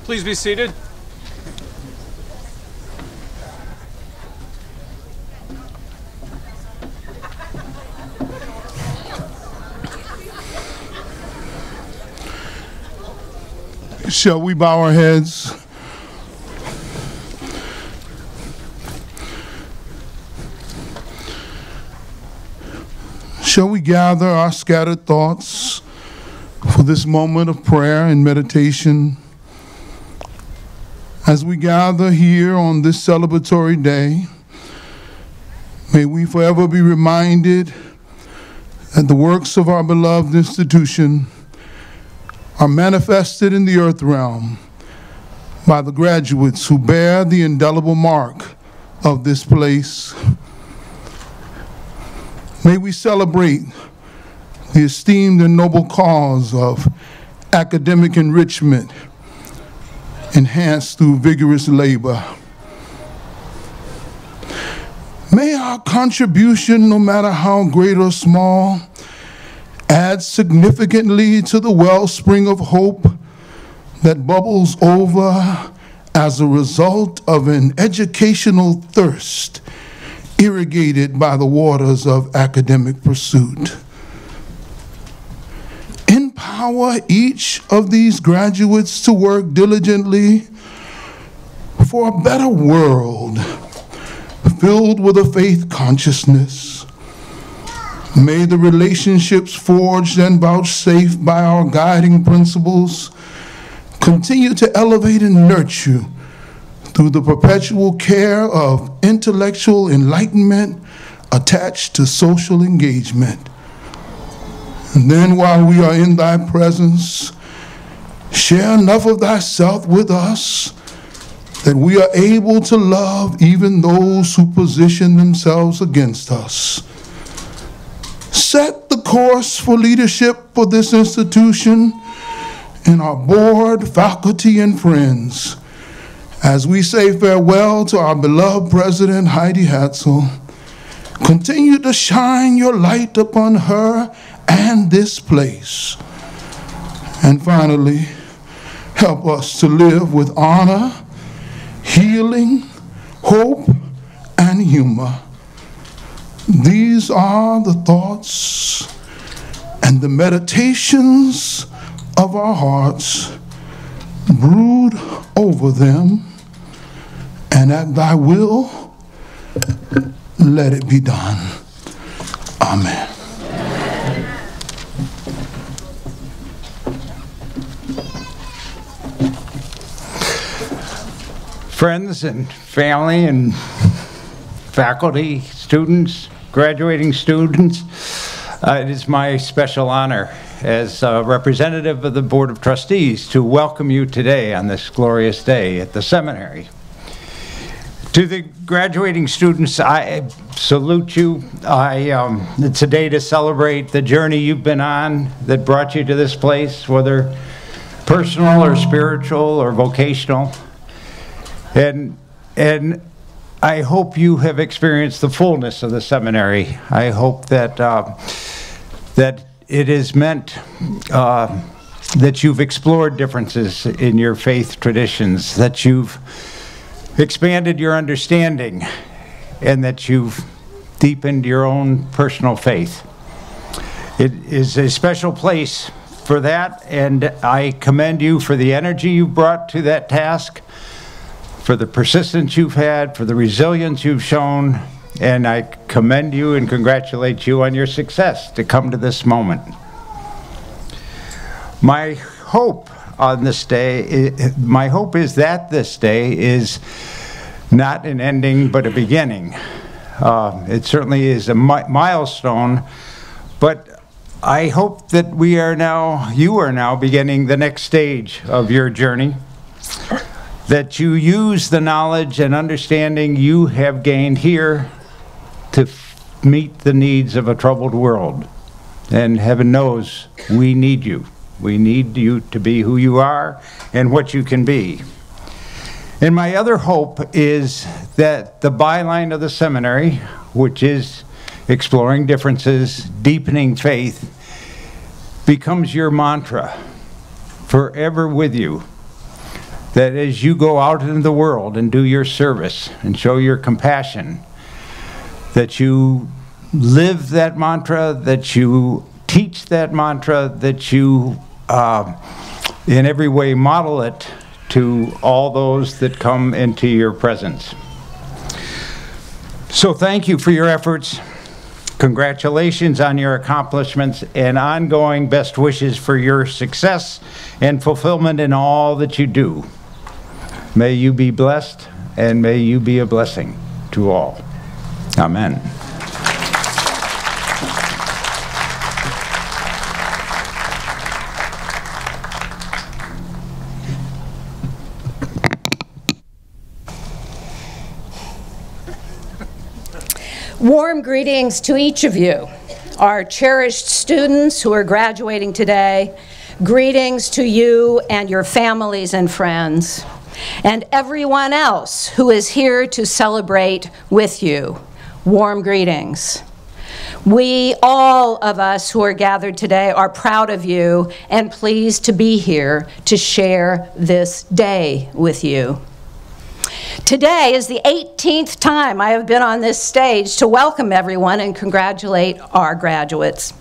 Please be seated. Shall we bow our heads? Shall we gather our scattered thoughts for this moment of prayer and meditation? As we gather here on this celebratory day, may we forever be reminded that the works of our beloved institution are manifested in the earth realm by the graduates who bear the indelible mark of this place. May we celebrate the esteemed and noble cause of academic enrichment enhanced through vigorous labor. May our contribution, no matter how great or small, add significantly to the wellspring of hope that bubbles over as a result of an educational thirst irrigated by the waters of academic pursuit. Empower each of these graduates to work diligently for a better world filled with a faith consciousness. May the relationships forged and vouchsafed by our guiding principles continue to elevate and nurture through the perpetual care of intellectual enlightenment attached to social engagement. And then while we are in thy presence, share enough of thyself with us that we are able to love even those who position themselves against us. Set the course for leadership for this institution and our board, faculty, and friends. As we say farewell to our beloved President Heidi Hatzel, continue to shine your light upon her and this place. And finally, help us to live with honor, healing, hope, and humor. These are the thoughts and the meditations of our hearts. Brood over them, and at thy will, let it be done. Amen. Friends and family and faculty, students, graduating students, it is my special honor as a representative of the Board of Trustees to welcome you today on this glorious day at the seminary. To the graduating students, I salute you. It's a day to celebrate the journey you've been on that brought you to this place, whether personal or spiritual or vocational. And I hope you have experienced the fullness of the seminary. I hope that that it is meant that you've explored differences in your faith traditions, that you've expanded your understanding, and that you've deepened your own personal faith. It is a special place for that, and I commend you for the energy you brought to that task, for the persistence you've had, for the resilience you've shown, and I commend you and congratulate you on your success to come to this moment. My hope on this day, my hope is that this day is not an ending but a beginning. It certainly is a milestone, but I hope that you are now beginning the next stage of your journey, that you use the knowledge and understanding you have gained here to meet the needs of a troubled world. And heaven knows we need you. We need you to be who you are and what you can be. And my other hope is that the byline of the seminary, which is exploring differences, deepening faith, becomes your mantra, forever with you. that as you go out into the world and do your service and show your compassion, that you live that mantra, that you teach that mantra, that you in every way model it to all those that come into your presence. So thank you for your efforts. Congratulations on your accomplishments and ongoing best wishes for your success and fulfillment in all that you do. May you be blessed and may you be a blessing to all. Amen. Warm greetings to each of you, our cherished students who are graduating today. Greetings to you and your families and friends, and everyone else who is here to celebrate with you. Warm greetings. We, all of us who are gathered today, are proud of you and pleased to be here to share this day with you. Today is the 18th time I have been on this stage to welcome everyone and congratulate our graduates.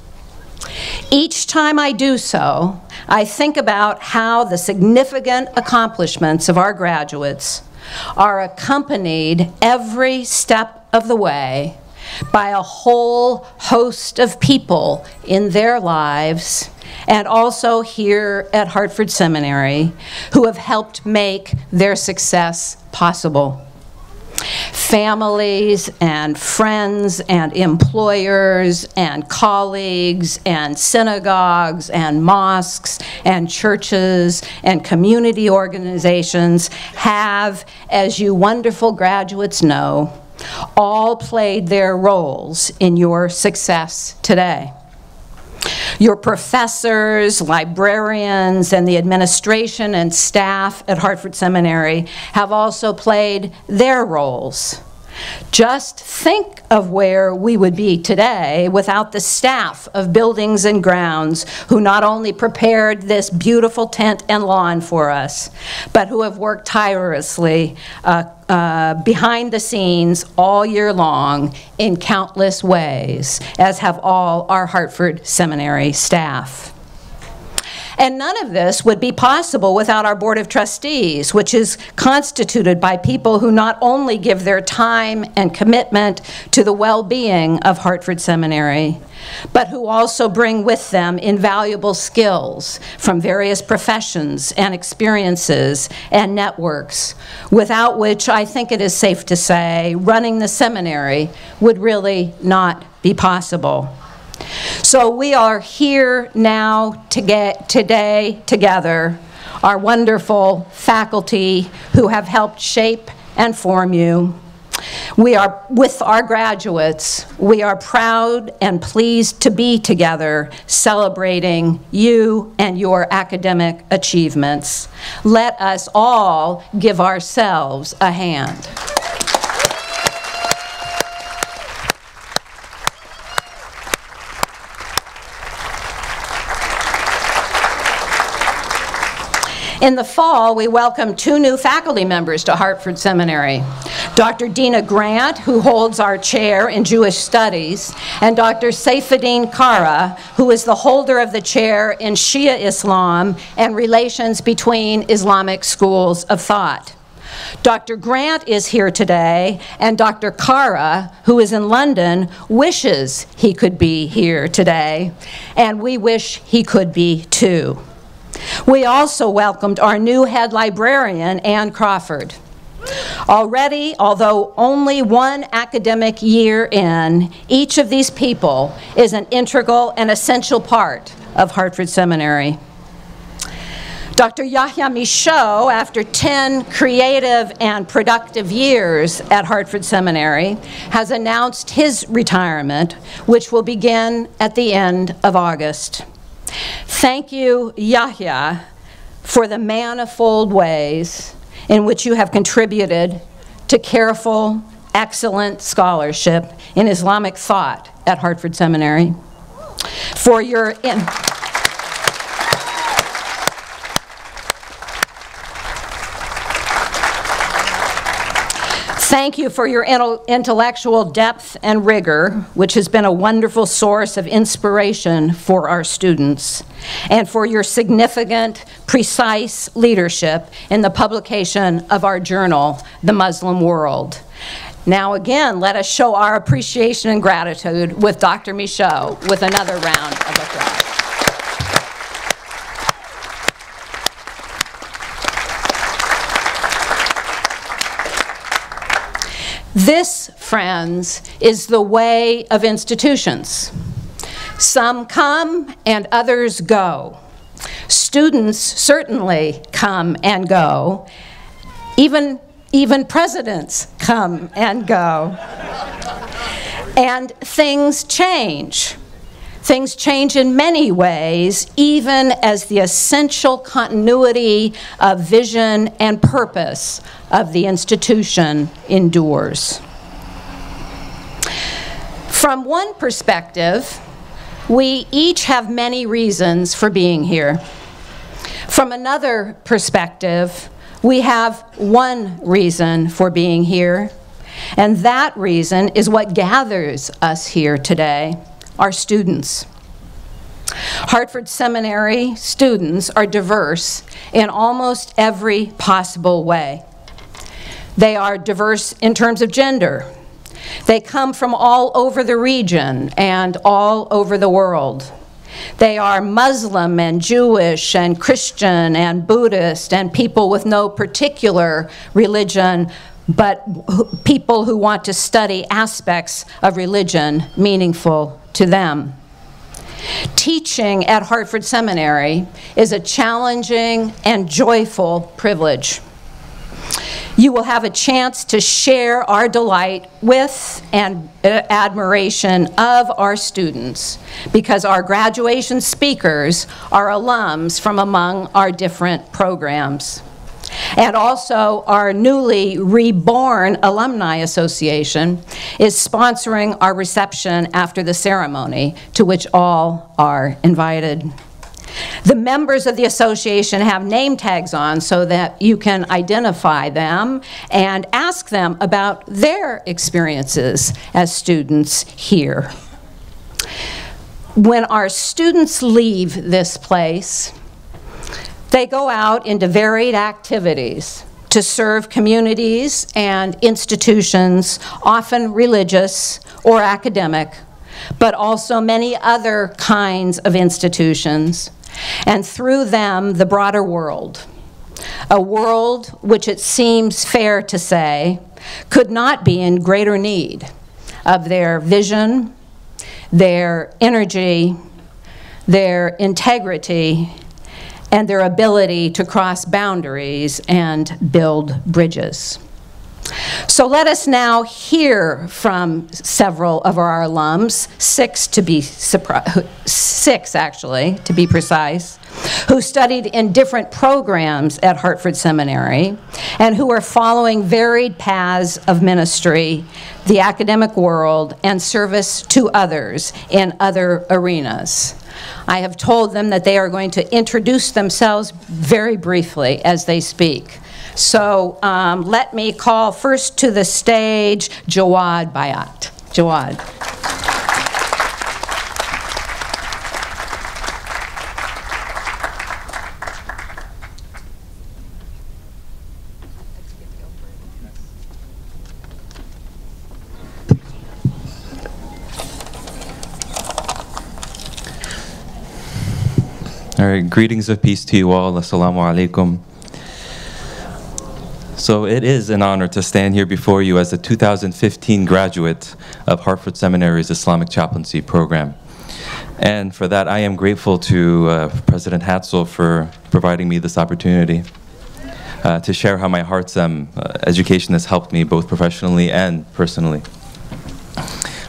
Each time I do so, I think about how the significant accomplishments of our graduates are accompanied every step of the way by a whole host of people in their lives and also here at Hartford Seminary who have helped make their success possible. Families and friends and employers and colleagues and synagogues and mosques and churches and community organizations have, as you wonderful graduates know, all played their roles in your success today. Your professors, librarians, and the administration and staff at Hartford Seminary have also played their roles. Just think of where we would be today without the staff of Buildings and Grounds who not only prepared this beautiful tent and lawn for us, but who have worked tirelessly behind the scenes all year long in countless ways, as have all our Hartford Seminary staff. And none of this would be possible without our Board of Trustees, which is constituted by people who not only give their time and commitment to the well-being of Hartford Seminary, but who also bring with them invaluable skills from various professions and experiences and networks, without which I think it is safe to say running the seminary would really not be possible. So we are here now today together, our wonderful faculty who have helped shape and form you. We are, with our graduates, we are proud and pleased to be together celebrating you and your academic achievements. Let us all give ourselves a hand. In the fall, we welcomed 2 new faculty members to Hartford Seminary. Dr. Dina Grant, who holds our chair in Jewish Studies, and Dr. Saifuddin Kara, who is the holder of the chair in Shia Islam and relations between Islamic schools of thought. Dr. Grant is here today, and Dr. Kara, who is in London, wishes he could be here today, and we wish he could be too. We also welcomed our new head librarian, Ann Crawford. Already, although only one academic year in, each of these people is an integral and essential part of Hartford Seminary. Dr. Yahya Michaud, after 10 creative and productive years at Hartford Seminary, has announced his retirement, which will begin at the end of August. Thank you, Yahya, for the manifold ways in which you have contributed to careful, excellent scholarship in Islamic thought at Hartford Seminary. For your Thank you for your intellectual depth and rigor, which has been a wonderful source of inspiration for our students, and for your significant, precise leadership in the publication of our journal, The Muslim World. Now again, let us show our appreciation and gratitude with Dr. Michaud with another round of applause. This, friends, is the way of institutions. Some come and others go. Students certainly come and go. Even presidents come and go. And things change. Things change in many ways, even as the essential continuity of vision and purpose of the institution endures. From one perspective, we each have many reasons for being here. From another perspective, we have one reason for being here, and that reason is what gathers us here today, our students. Hartford Seminary students are diverse in almost every possible way. They are diverse in terms of gender. They come from all over the region and all over the world. They are Muslim and Jewish and Christian and Buddhist and people with no particular religion, but people who want to study aspects of religion meaningful to them. Teaching at Hartford Seminary is a challenging and joyful privilege. You will have a chance to share our delight with and admiration of our students, because our graduation speakers are alums from among our different programs. And also, our newly reborn Alumni Association is sponsoring our reception after the ceremony, to which all are invited. The members of the association have name tags on so that you can identify them and ask them about their experiences as students here. When our students leave this place, they go out into varied activities to serve communities and institutions, often religious or academic, but also many other kinds of institutions, and through them, the broader world. A world which, it seems fair to say, could not be in greater need of their vision, their energy, their integrity, and their ability to cross boundaries and build bridges. So let us now hear from several of our alums, six actually, to be precise, who studied in different programs at Hartford Seminary and who are following varied paths of ministry, the academic world, and service to others in other arenas. I have told them that they are going to introduce themselves very briefly as they speak. So let me call first to the stage Jawad Bayat. Jawad. All right, greetings of peace to you all. Assalamu alaikum. So it is an honor to stand here before you as a 2015 graduate of Hartford Seminary's Islamic Chaplaincy Program. And for that, I am grateful to President Hatzel for providing me this opportunity to share how my Hartsem education has helped me both professionally and personally.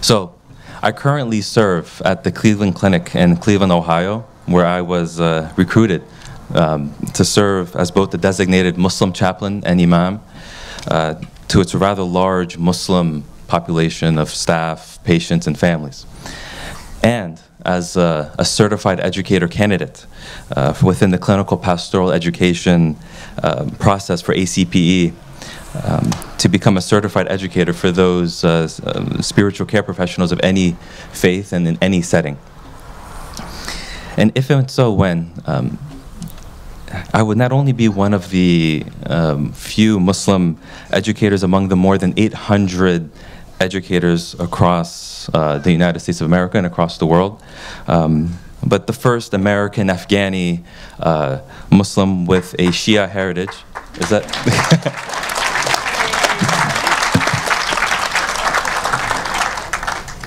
So I currently serve at the Cleveland Clinic in Cleveland, Ohio, where I was recruited to serve as both the designated Muslim chaplain and imam to its rather large Muslim population of staff, patients, and families. And as a certified educator candidate within the clinical pastoral education process for ACPE, to become a certified educator for those spiritual care professionals of any faith and in any setting. And if and so when, I would not only be one of the few Muslim educators among the more than 800 educators across the United States of America and across the world, but the first American Afghani Muslim with a Shia heritage. Is that?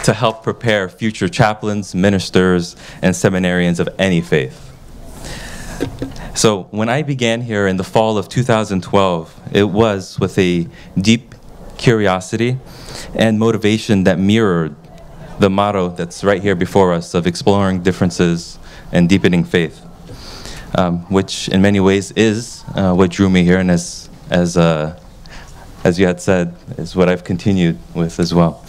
To help prepare future chaplains, ministers, and seminarians of any faith. So when I began here in the fall of 2012, it was with a deep curiosity and motivation that mirrored the motto that's right here before us of exploring differences and deepening faith, which in many ways is what drew me here, and as you had said, is what I've continued with as well.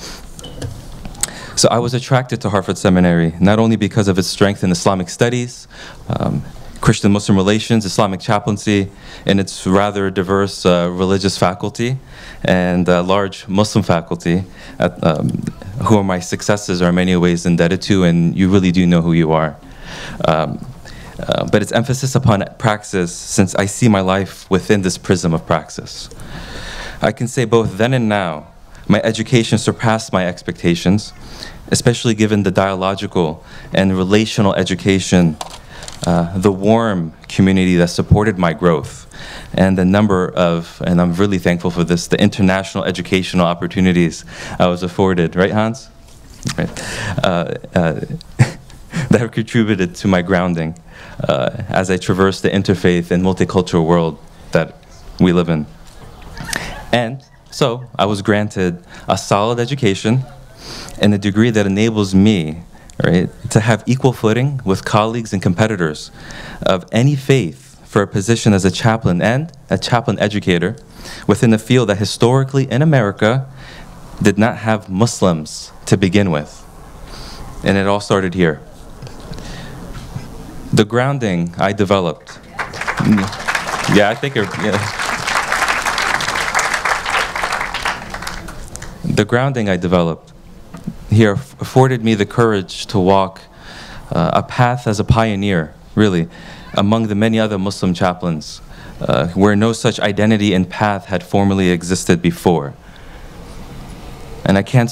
So I was attracted to Hartford Seminary, not only because of its strength in Islamic studies, Christian-Muslim relations, Islamic chaplaincy, and its rather diverse religious faculty, and large Muslim faculty, who are my successes are in many ways indebted to, and you really do know who you are. But its emphasis upon praxis, since I see my life within this prism of praxis. I can say both then and now, my education surpassed my expectations, especially given the dialogical and relational education, the warm community that supported my growth, and the number of, and I'm really thankful for this, the international educational opportunities I was afforded, right, Hans? Right. That have contributed to my grounding as I traverse the interfaith and multicultural world that we live in. And so I was granted a solid education and a degree that enables me, right, to have equal footing with colleagues and competitors of any faith for a position as a chaplain and a chaplain educator within a field that historically in America did not have Muslims to begin with. And it all started here. The grounding I developed. Yeah, I think the grounding I developed here afforded me the courage to walk a path as a pioneer, really, among the many other Muslim chaplains, where no such identity and path had formerly existed before. And I can't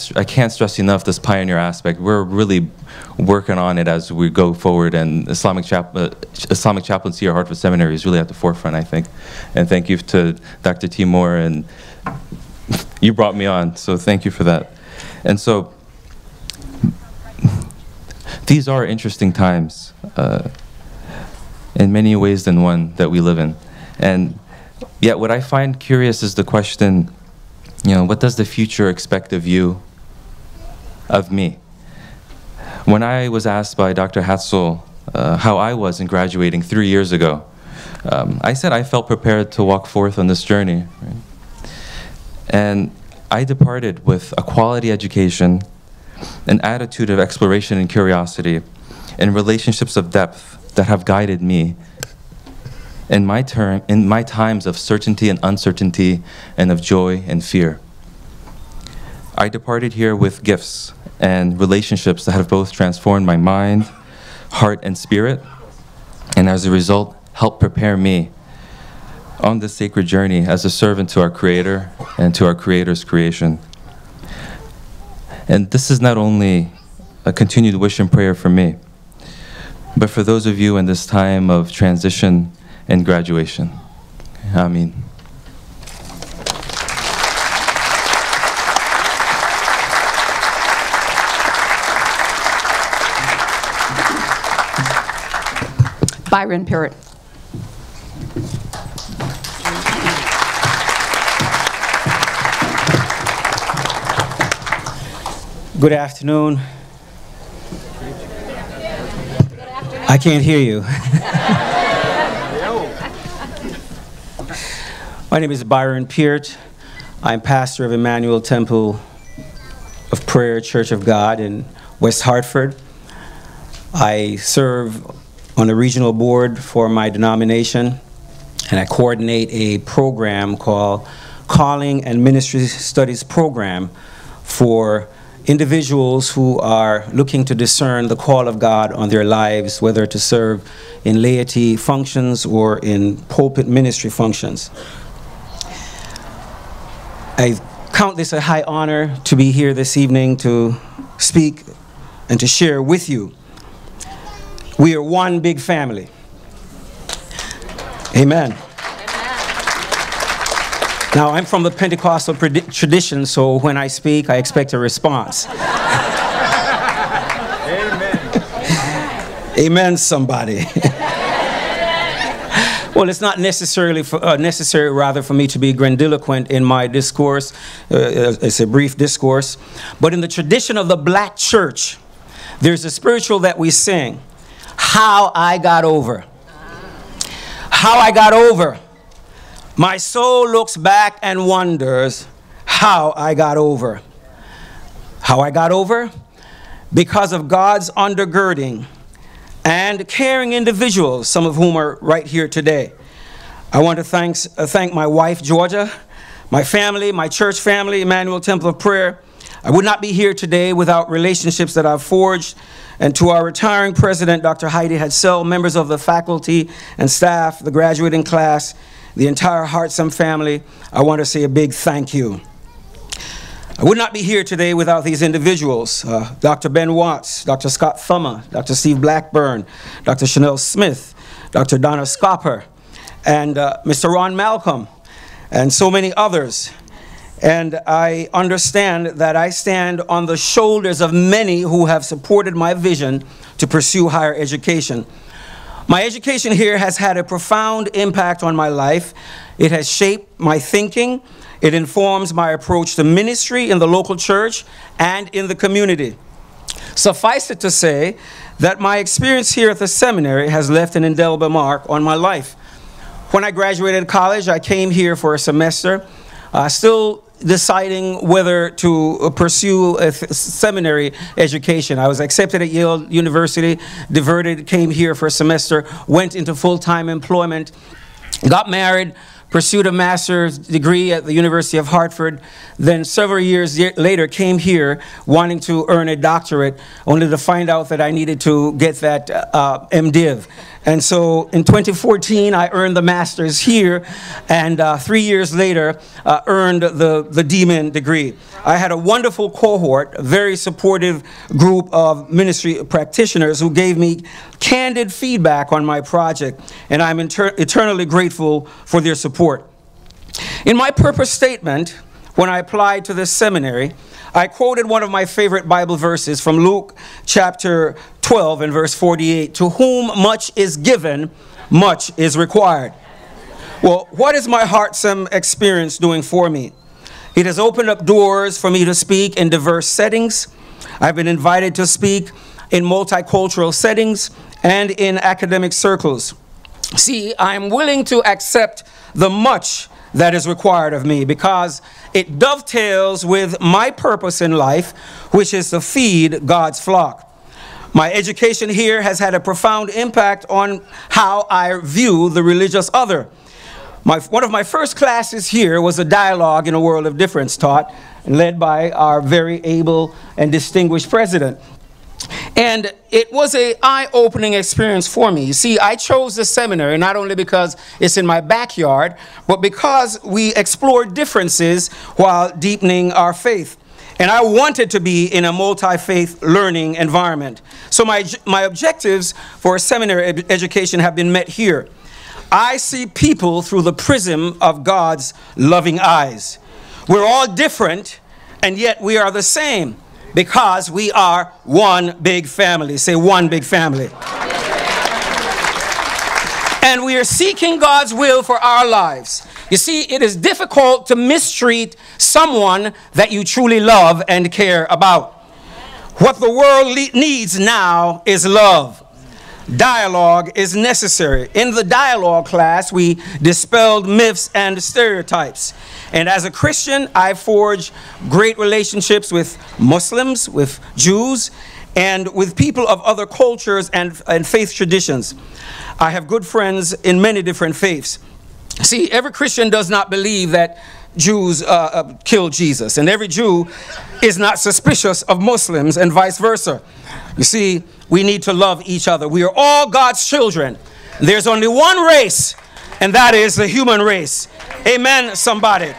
stress enough this pioneer aspect. We're really working on it as we go forward, and Islamic chaplaincy at Hartford Seminary is really at the forefront, I think. And thank you to Dr. Timur, and you brought me on, so thank you for that. And so, these are interesting times, in many ways than one that we live in. And yet what I find curious is the question, you know, what does the future expect of you, of me? When I was asked by Dr. Hatzel how I was in graduating 3 years ago, I said I felt prepared to walk forth on this journey. Right? And I departed with a quality education, an attitude of exploration and curiosity, and relationships of depth that have guided me in my times of certainty and uncertainty, and of joy and fear. I departed here with gifts and relationships that have both transformed my mind, heart, and spirit, and as a result, helped prepare me on this sacred journey as a servant to our Creator and to our Creator's creation. And this is not only a continued wish and prayer for me, but for those of you in this time of transition and graduation. Ameen. Byron Pirrett. Good afternoon. I can't hear you. My name is Byron Peart. I'm pastor of Emmanuel Temple of Prayer Church of God in West Hartford. I serve on the regional board for my denomination, and I coordinate a program called Calling and Ministry Studies program for individuals who are looking to discern the call of God on their lives, whether to serve in laity functions or in pulpit ministry functions. I count this a high honor to be here this evening to speak and to share with you. We are one big family. Amen. Now, I'm from the Pentecostal tradition, so when I speak, I expect a response. Amen. Amen, somebody. Well, it's not necessary rather for me to be grandiloquent in my discourse. It's a brief discourse. But in the tradition of the black church, there's a spiritual that we sing, How I Got Over. How I got over. My soul looks back and wonders how I got over. How I got over? Because of God's undergirding and caring individuals, some of whom are right here today. I want to thank my wife, Georgia, my family, my church family, Emmanuel Temple of Prayer. I would not be here today without relationships that I've forged. And to our retiring president, Dr. Heidi Hadsell, members of the faculty and staff, the graduating class, the entire Hartson family, I want to say a big thank you. I would not be here today without these individuals, Dr. Ben Watts, Dr. Scott Thummer, Dr. Steve Blackburn, Dr. Chanel Smith, Dr. Donna Scopper, and Mr. Ron Malcolm, and so many others. And I understand that I stand on the shoulders of many who have supported my vision to pursue higher education. My education here has had a profound impact on my life. It has shaped my thinking. It informs my approach to ministry in the local church and in the community. Suffice it to say that my experience here at the seminary has left an indelible mark on my life. When I graduated college, I came here for a semester, still deciding whether to pursue a seminary education. I was accepted at Yale University, diverted, came here for a semester, went into full-time employment, got married, pursued a master's degree at the University of Hartford, then several years later came here wanting to earn a doctorate, only to find out that I needed to get that MDiv. And so in 2014, I earned the master's here, and 3 years later, earned the DMin degree. I had a wonderful cohort, a very supportive group of ministry practitioners who gave me candid feedback on my project, and I'm eternally grateful for their support. In my purpose statement, when I applied to this seminary, I quoted one of my favorite Bible verses from Luke chapter 12 and verse 48, "To whom much is given, much is required." Well, what is my Hartson experience doing for me? It has opened up doors for me to speak in diverse settings. I've been invited to speak in multicultural settings and in academic circles. See, I'm willing to accept the much that is required of me because it dovetails with my purpose in life, which is to feed God's flock. My education here has had a profound impact on how I view the religious other. One of my first classes here was a dialogue in a world of difference taught and led by our very able and distinguished president. And it was an eye-opening experience for me. You see, I chose the seminary not only because it's in my backyard, but because we explored differences while deepening our faith. And I wanted to be in a multi-faith learning environment. So my objectives for a seminary education have been met here. I see people through the prism of God's loving eyes. We're all different, and yet we are the same. Because we are one big family. Say one big family. And we are seeking God's will for our lives. You see, it is difficult to mistreat someone that you truly love and care about. What the world needs now is love. Dialogue is necessary. In the dialogue class, we dispelled myths and stereotypes. And as a Christian, I forged great relationships with Muslims, with Jews, and with people of other cultures and faith traditions. I have good friends in many different faiths. See, every Christian does not believe that Jews killed Jesus, and every Jew is not suspicious of Muslims, and vice versa. You see, we need to love each other. We are all God's children. There's only one race, and that is the human race. Amen, somebody.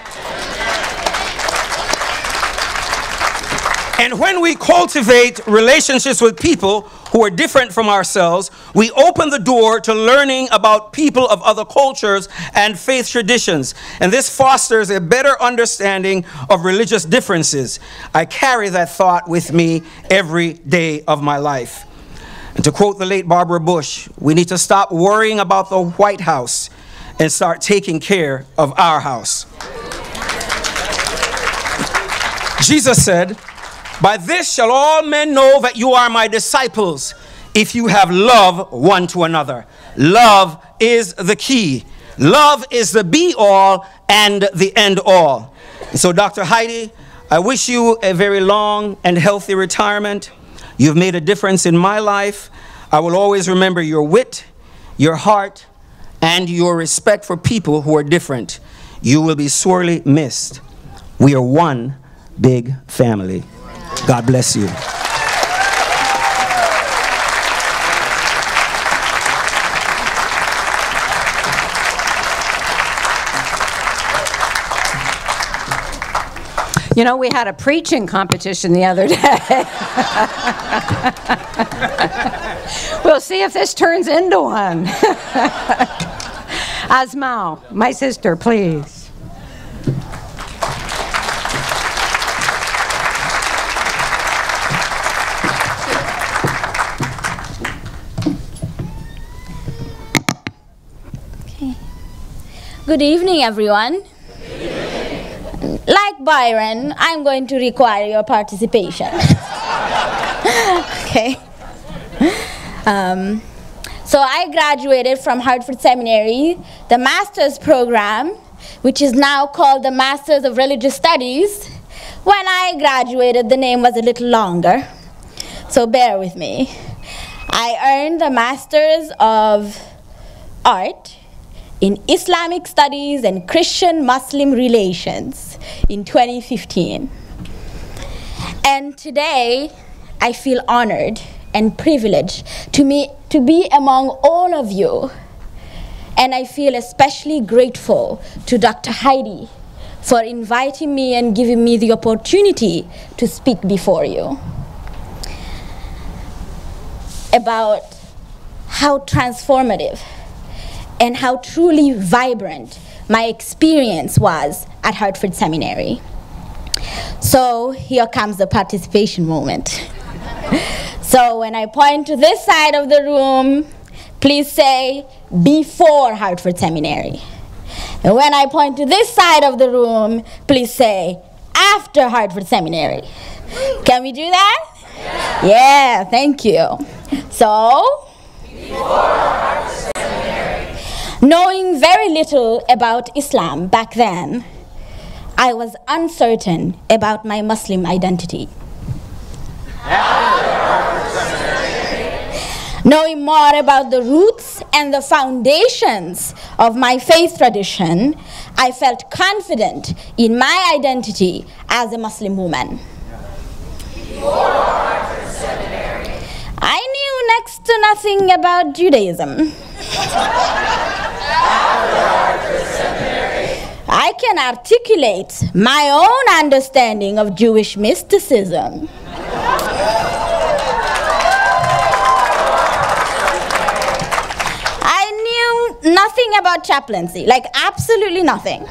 And when we cultivate relationships with people who are different from ourselves, we open the door to learning about people of other cultures and faith traditions. And this fosters a better understanding of religious differences. I carry that thought with me every day of my life. And to quote the late Barbara Bush, we need to stop worrying about the White House and start taking care of our house. Jesus said, "By this shall all men know that you are my disciples, if you have love one to another." Love is the key. Love is the be-all and the end-all. So, Dr. Heidi, I wish you a very long and healthy retirement. You've made a difference in my life. I will always remember your wit, your heart, and your respect for people who are different. You will be sorely missed. We are one big family. God bless you. You know, we had a preaching competition the other day. We'll see if this turns into one. Asmao, my sister, please. Good evening, everyone. Like Byron, I'm going to require your participation. Okay. So I graduated from Hartford Seminary, the master's program, which is now called the Masters of Religious Studies. When I graduated, the name was a little longer, so bear with me. I earned the Masters of Art in Islamic Studies and Christian-Muslim Relations in 2015. And today, I feel honored and privileged to be among all of you. And I feel especially grateful to Dr. Heidi for inviting me and giving me the opportunity to speak before you about how transformative and how truly vibrant my experience was at Hartford Seminary. So here comes the participation moment. So when I point to this side of the room, please say, before Hartford Seminary. And when I point to this side of the room, please say, after Hartford Seminary. Can we do that? Yeah, thank you. So, before Hartford Seminary. Knowing very little about Islam back then, I was uncertain about my Muslim identity. Knowing more about the roots and the foundations of my faith tradition, I felt confident in my identity as a Muslim woman. I knew next to nothing about Judaism. I can articulate my own understanding of Jewish mysticism. I knew nothing about chaplaincy, like absolutely nothing.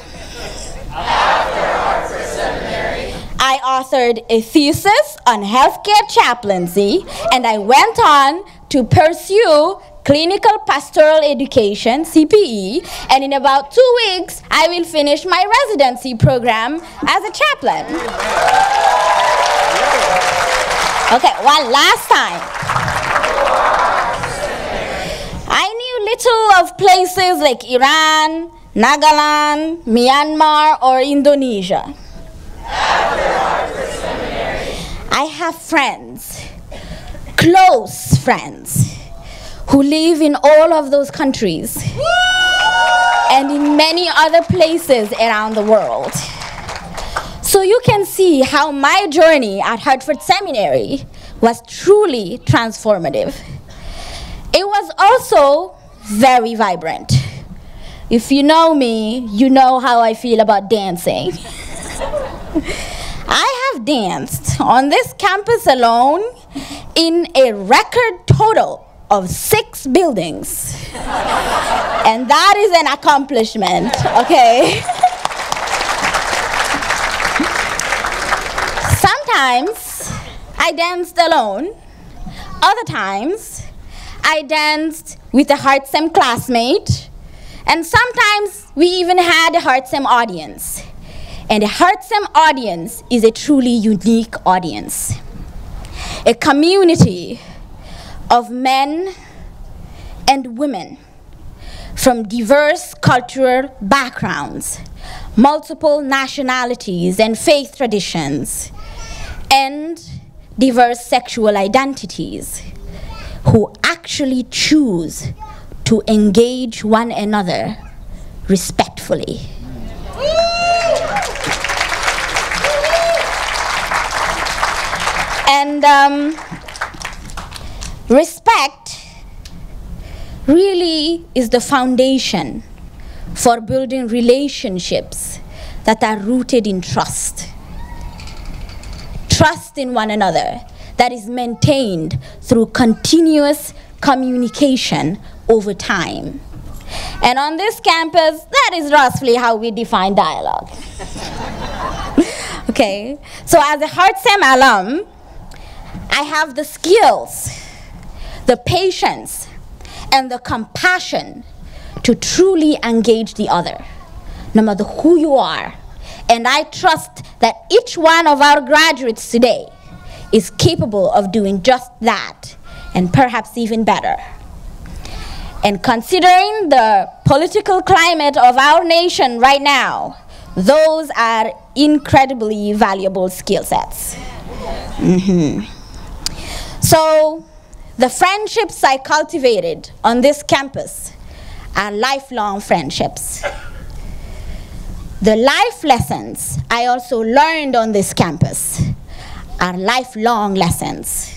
I authored a thesis on healthcare chaplaincy, and I went on to pursue clinical pastoral education, CPE, and in about 2 weeks, I will finish my residency program as a chaplain. Okay, one last time. I knew little of places like Iran, Nagaland, Myanmar, or Indonesia. I have friends, close friends, who live in all of those countries and in many other places around the world. So you can see how my journey at Hartford Seminary was truly transformative. It was also very vibrant. If you know me, you know how I feel about dancing. I have danced on this campus alone in a record total of 6 buildings. And that is an accomplishment, okay? Sometimes I danced alone. Other times I danced with a HeartSem classmate. And sometimes we even had a HeartSem audience. And a HeartSem audience is a truly unique audience. A community of men and women from diverse cultural backgrounds, multiple nationalities and faith traditions, and diverse sexual identities, who actually choose to engage one another respectfully. And respect really is the foundation for building relationships that are rooted in trust. Trust in one another that is maintained through continuous communication over time. And on this campus, that is roughly how we define dialogue. Okay, so as a HeartSem alum, I have the skills, the patience, and the compassion to truly engage the other, no matter who you are. And I trust that each one of our graduates today is capable of doing just that, and perhaps even better. And considering the political climate of our nation right now, those are incredibly valuable skill sets. So the friendships I cultivated on this campus are lifelong friendships. The life lessons I also learned on this campus are lifelong lessons.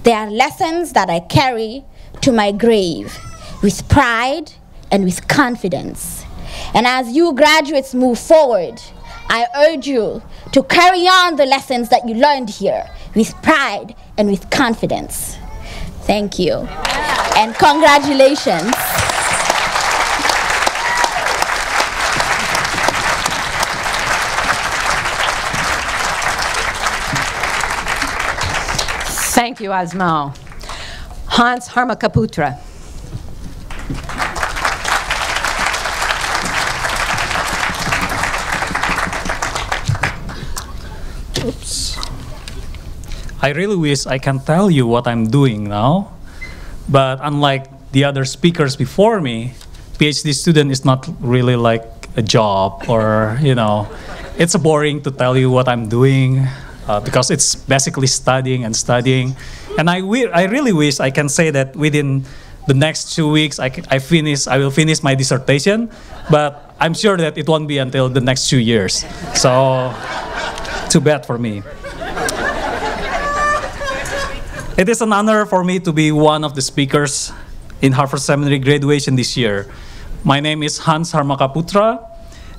They are lessons that I carry to my grave with pride and with confidence. And as you graduates move forward, I urge you to carry on the lessons that you learned here with pride and with confidence. Thank you. And congratulations. Thank you, Asmao. Hans Harmakaputra. Oops. I really wish I can tell you what I'm doing now, but unlike the other speakers before me, PhD student is not really like a job or, you know, it's boring to tell you what I'm doing because it's basically studying and studying. And I really wish I can say that within the next 2 weeks I will finish my dissertation, but I'm sure that it won't be until the next 2 years. So too bad for me. It is an honor for me to be one of the speakers in Hartford Seminary graduation this year. My name is Hans Harmakaputra,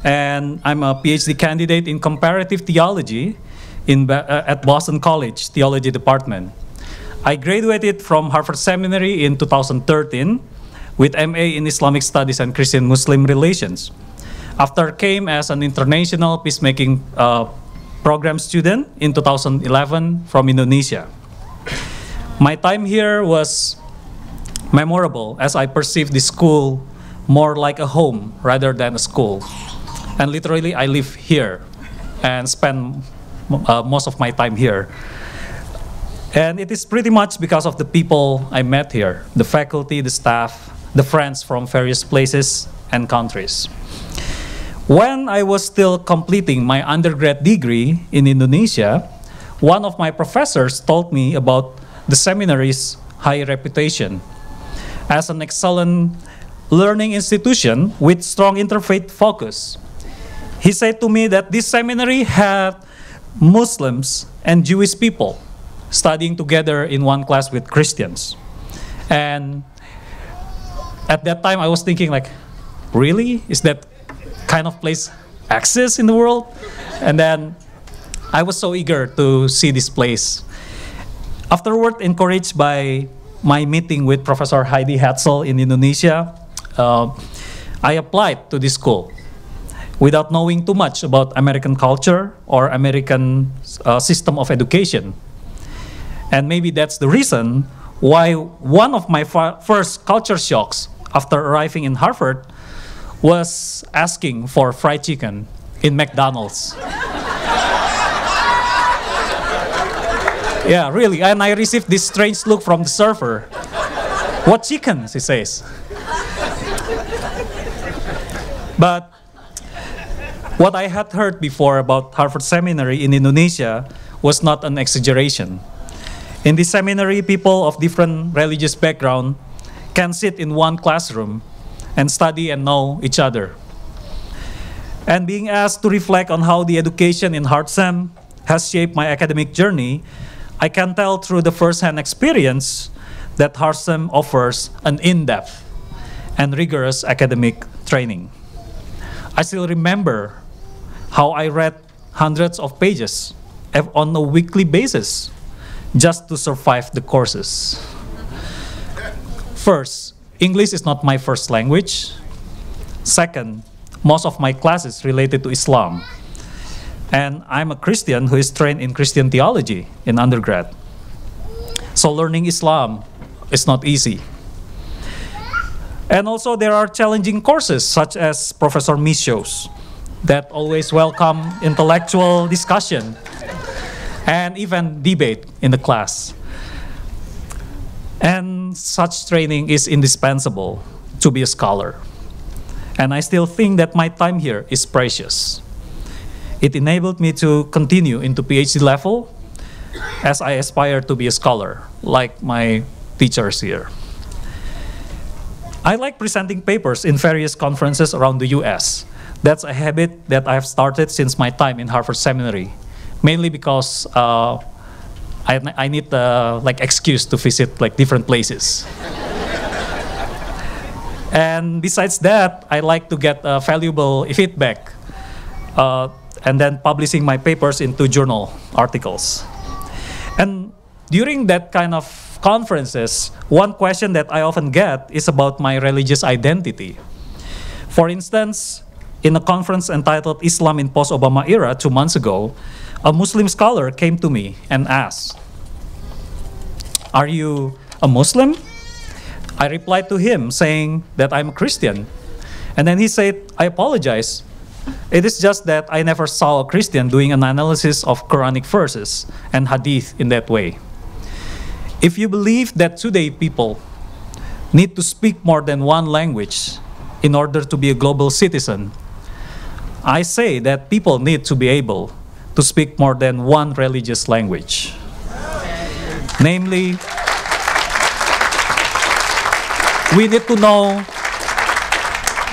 and I'm a PhD candidate in comparative theology at Boston College Theology Department. I graduated from Hartford Seminary in 2013 with MA in Islamic Studies and Christian-Muslim Relations. After came as an international peacemaking program student in 2011 from Indonesia. My time here was memorable as I perceived the school more like a home rather than a school. And literally I live here and spend most of my time here. And it is pretty much because of the people I met here, the faculty, the staff, the friends from various places and countries. When I was still completing my undergrad degree in Indonesia, one of my professors told me about the seminary's high reputation as an excellent learning institution with strong interfaith focus. he said to me that this seminary had Muslims and Jewish people studying together in one class with Christians. And at that time, I was thinking like, really? Is that kind of place exists in the world? And then I was so eager to see this place. Afterward, encouraged by my meeting with Professor Heidi Hatzel in Indonesia, I applied to this school without knowing too much about American culture or American system of education. And maybe that's the reason why one of my first culture shocks after arriving in Hartford was asking for fried chicken in McDonald's. Yeah, really. And I received this strange look from the server. What chicken, she says. But what I had heard before about Hartford Seminary in Indonesia was not an exaggeration. In this seminary, people of different religious background can sit in one classroom and study and know each other. And being asked to reflect on how the education in HartSem has shaped my academic journey, I can tell through the first-hand experience that HartSem offers an in-depth and rigorous academic training. I still remember how I read hundreds of pages on a weekly basis just to survive the courses. First, English is not my first language. Second, most of my classes related to Islam. And I'm a Christian who is trained in Christian theology in undergrad. So learning Islam is not easy. And also there are challenging courses such as Professor Misho's that always welcome intellectual discussion and even debate in the class. And such training is indispensable to be a scholar. And I still think that my time here is precious. It enabled me to continue into PhD level as I aspire to be a scholar, like my teachers here. I like presenting papers in various conferences around the US. That's a habit that I have started since my time in Hartford Seminary, mainly because I need like excuse to visit like different places. And besides that, I like to get valuable feedback and then publishing my papers into journal articles. And during that kind of conferences, one question that I often get is about my religious identity. For instance, in a conference entitled Islam in Post-Obama Era 2 months ago, a Muslim scholar came to me and asked, "Are you a Muslim?" I replied to him saying that I'm a Christian. And then he said, "I apologize. It is just that I never saw a Christian doing an analysis of Quranic verses and hadith in that way. If you believe that today people need to speak more than one language in order to be a global citizen, I say that people need to be able to speak more than one religious language. Namely, we need to know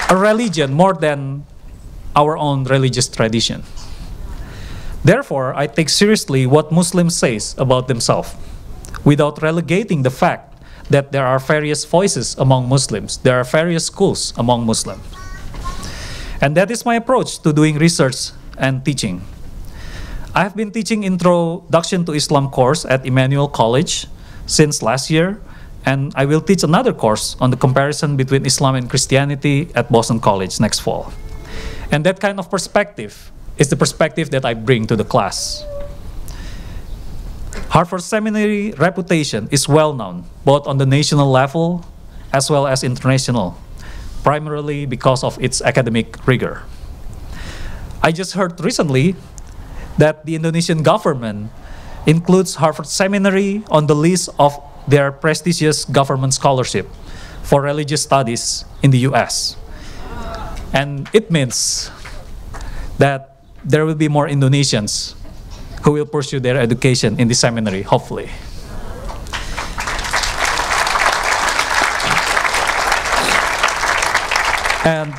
a religion more than our own religious tradition. Therefore, I take seriously what Muslims say about themselves, without relegating the fact that there are various voices among Muslims, there are various schools among Muslims. And that is my approach to doing research and teaching. I have been teaching Introduction to Islam course at Emmanuel College since last year, and I will teach another course on the comparison between Islam and Christianity at Boston College next fall. And that kind of perspective is the perspective that I bring to the class. Hartford Seminary reputation is well known, both on the national level as well as international, primarily because of its academic rigor. I just heard recently that the Indonesian government includes Hartford Seminary on the list of their prestigious government scholarship for religious studies in the US. And it means that there will be more Indonesians who will pursue their education in the seminary, hopefully. And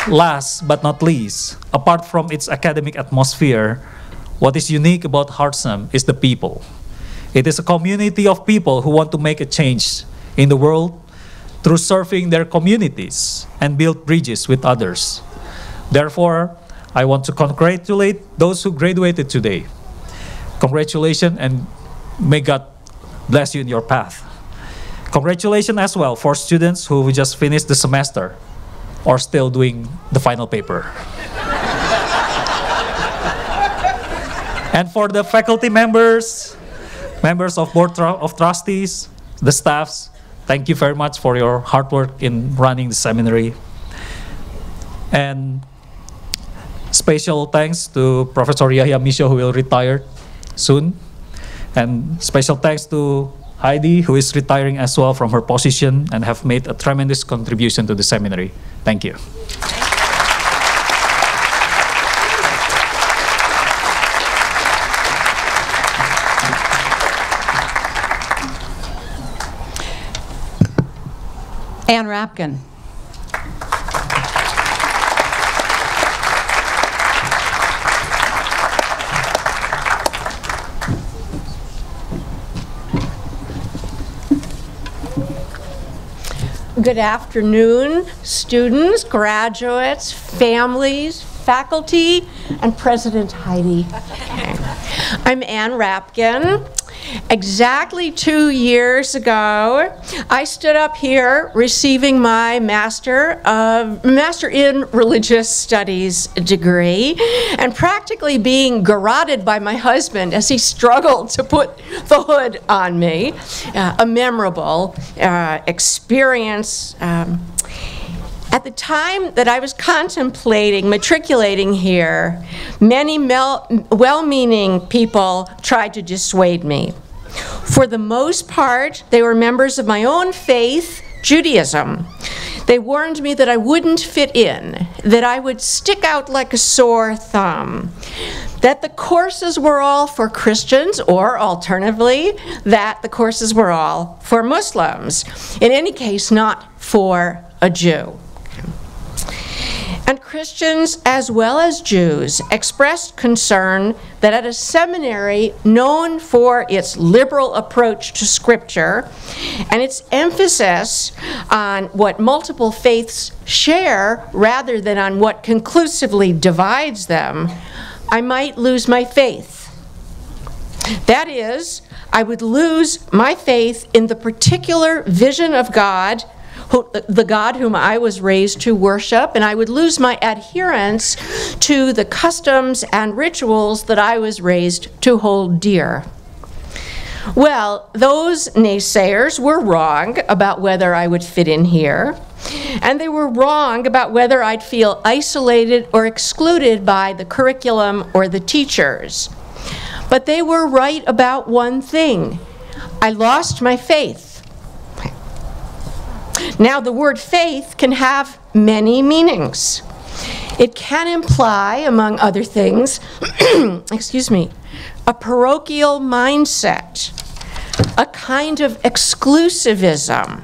Last but not least, apart from its academic atmosphere, what is unique about Hartsem is the people. It is a community of people who want to make a change in the world through serving their communities and build bridges with others. Therefore, I want to congratulate those who graduated today. Congratulations, and may God bless you in your path. Congratulations as well for students who just finished the semester or still doing the final paper. And for the faculty members, members of Board of Trustees, the staffs, thank you very much for your hard work in running the seminary. And special thanks to Professor Yahya Misho, who will retire soon. And special thanks to Heidi, who is retiring as well from her position and have made a tremendous contribution to the seminary. Thank you. Ann Rapkin. Good afternoon, students, graduates, families, faculty, and President Heidi. I'm Ann Rapkin. Exactly 2 years ago, I stood up here receiving my Master in Religious Studies degree and practically being garroted by my husband as he struggled to put the hood on me. A memorable experience. At the time that I was contemplating matriculating here, many well-meaning people tried to dissuade me. For the most part, they were members of my own faith, Judaism. They warned me that I wouldn't fit in, that I would stick out like a sore thumb, that the courses were all for Christians, or alternatively, that the courses were all for Muslims. In any case, not for a Jew. And Christians, as well as Jews, expressed concern that at a seminary known for its liberal approach to Scripture and its emphasis on what multiple faiths share rather than on what conclusively divides them, I might lose my faith. That is, I would lose my faith in the particular vision of God, the God whom I was raised to worship, and I would lose my adherence to the customs and rituals that I was raised to hold dear. Well, those naysayers were wrong about whether I would fit in here, and they were wrong about whether I'd feel isolated or excluded by the curriculum or the teachers. But they were right about one thing. I lost my faith. Now, the word faith can have many meanings. It can imply, among other things, a parochial mindset, a kind of exclusivism,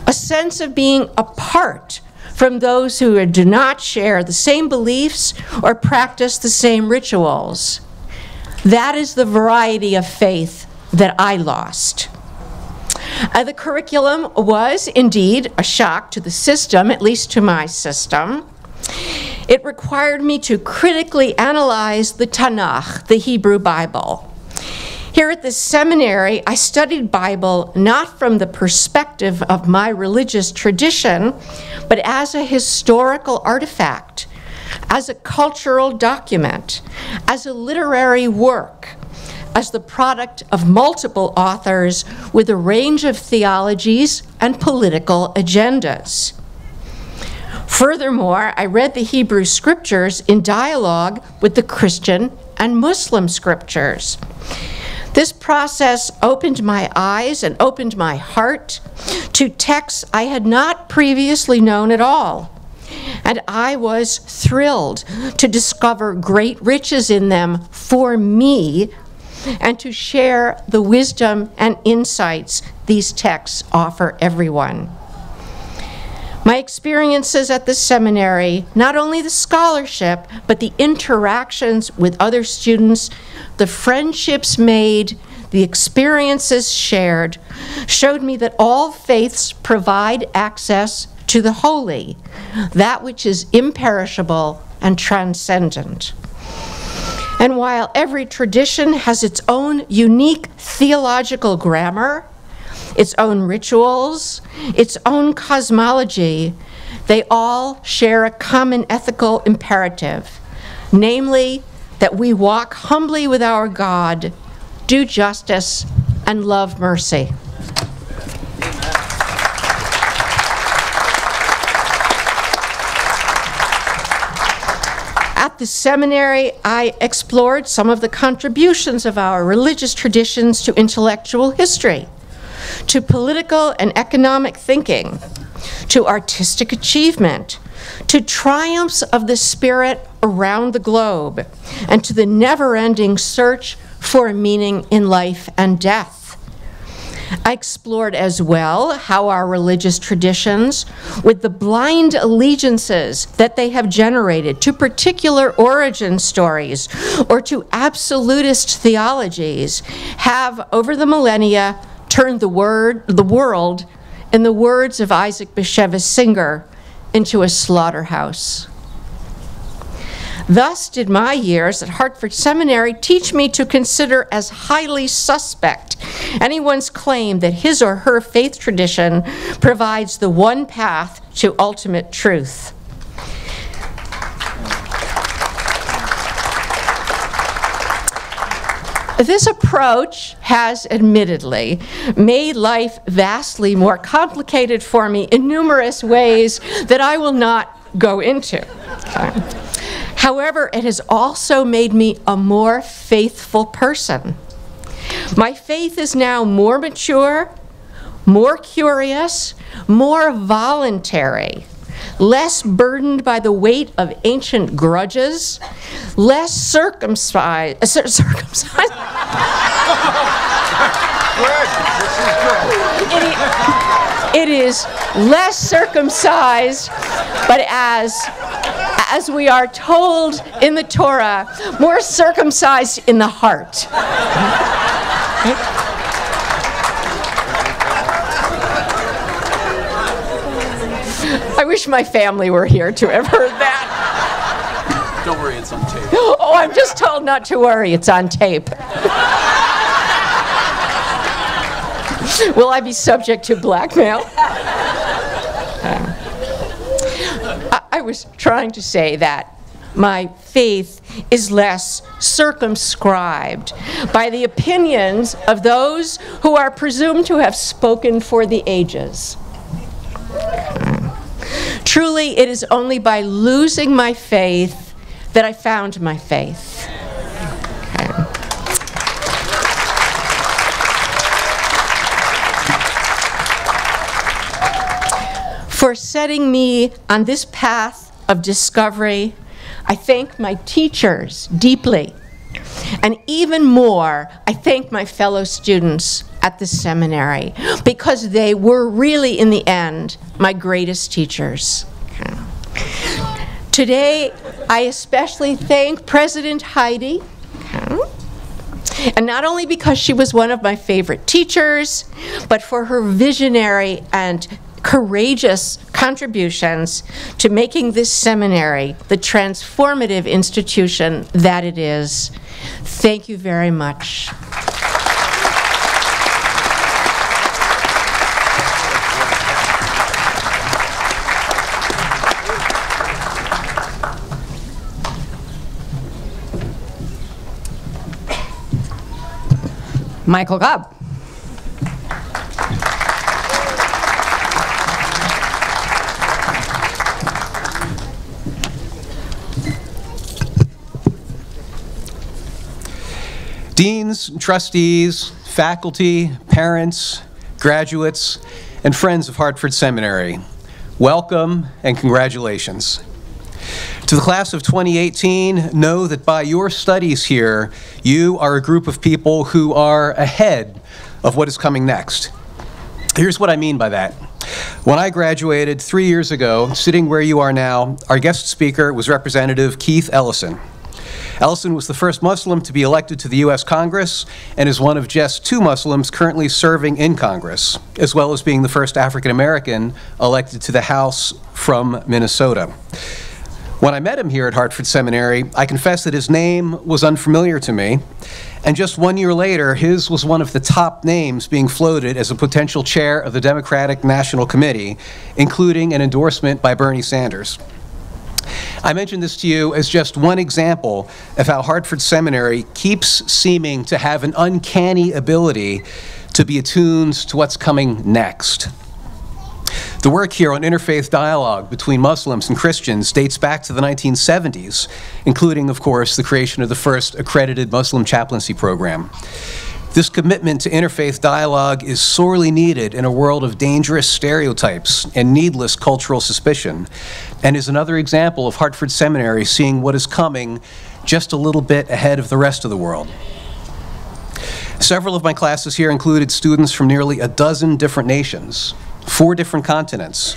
a sense of being apart from those who do not share the same beliefs or practice the same rituals. That is the variety of faith that I lost. The curriculum was indeed a shock to the system, at least to my system. It required me to critically analyze the Tanakh, the Hebrew Bible. Here at the seminary, I studied Bible not from the perspective of my religious tradition, but as a historical artifact, as a cultural document, as a literary work, as the product of multiple authors with a range of theologies and political agendas. Furthermore, I read the Hebrew scriptures in dialogue with the Christian and Muslim scriptures. This process opened my eyes and opened my heart to texts I had not previously known at all. And I was thrilled to discover great riches in them for me and to share the wisdom and insights these texts offer everyone. My experiences at the seminary, not only the scholarship, but the interactions with other students, the friendships made, the experiences shared, showed me that all faiths provide access to the holy, that which is imperishable and transcendent. And while every tradition has its own unique theological grammar, its own rituals, its own cosmology, they all share a common ethical imperative, namely that we walk humbly with our God, do justice, and love mercy. At the seminary, I explored some of the contributions of our religious traditions to intellectual history, to political and economic thinking, to artistic achievement, to triumphs of the spirit around the globe, and to the never-ending search for a meaning in life and death. I explored as well how our religious traditions, with the blind allegiances that they have generated to particular origin stories or to absolutist theologies, have over the millennia turned the world, in the words of Isaac Bashevis Singer, into a slaughterhouse. Thus did my years at Hartford Seminary teach me to consider as highly suspect anyone's claim that his or her faith tradition provides the one path to ultimate truth. This approach has admittedly made life vastly more complicated for me in numerous ways that I will not go into. Okay. However, it has also made me a more faithful person. My faith is now more mature, more curious, more voluntary, less burdened by the weight of ancient grudges, less circumcised. Good. This is good. It is less circumcised, but as we are told in the Torah, more circumcised in the heart. I wish my family were here to have heard that. Don't worry, it's on tape. Oh, I'm just told not to worry, it's on tape. Will I be subject to blackmail? I was trying to say that my faith is less circumscribed by the opinions of those who are presumed to have spoken for the ages. Truly, it is only by losing my faith that I found my faith. For setting me on this path of discovery, I thank my teachers deeply. And even more, I thank my fellow students at the seminary, because they were really, in the end, my greatest teachers. Today, I especially thank President Heidi, and not only because she was one of my favorite teachers, but for her visionary and courageous contributions to making this seminary the transformative institution that it is. Thank you very much. Michael Gubb. Deans, trustees, faculty, parents, graduates, and friends of Hartford Seminary, welcome and congratulations. To the class of 2018, know that by your studies here, you are a group of people who are ahead of what is coming next. Here's what I mean by that. When I graduated 3 years ago, sitting where you are now, our guest speaker was Representative Keith Ellison. Ellison was the first Muslim to be elected to the U.S. Congress and is one of just 2 Muslims currently serving in Congress, as well as being the first African American elected to the House from Minnesota. When I met him here at Hartford Seminary, I confess that his name was unfamiliar to me, and just 1 year later, his was one of the top names being floated as a potential chair of the Democratic National Committee, including an endorsement by Bernie Sanders. I mention this to you as just one example of how Hartford Seminary keeps seeming to have an uncanny ability to be attuned to what's coming next. The work here on interfaith dialogue between Muslims and Christians dates back to the 1970s, including, of course, the creation of the first accredited Muslim chaplaincy program. This commitment to interfaith dialogue is sorely needed in a world of dangerous stereotypes and needless cultural suspicion, and is another example of Hartford Seminary seeing what is coming just a little bit ahead of the rest of the world. Several of my classes here included students from nearly a dozen different nations, 4 different continents,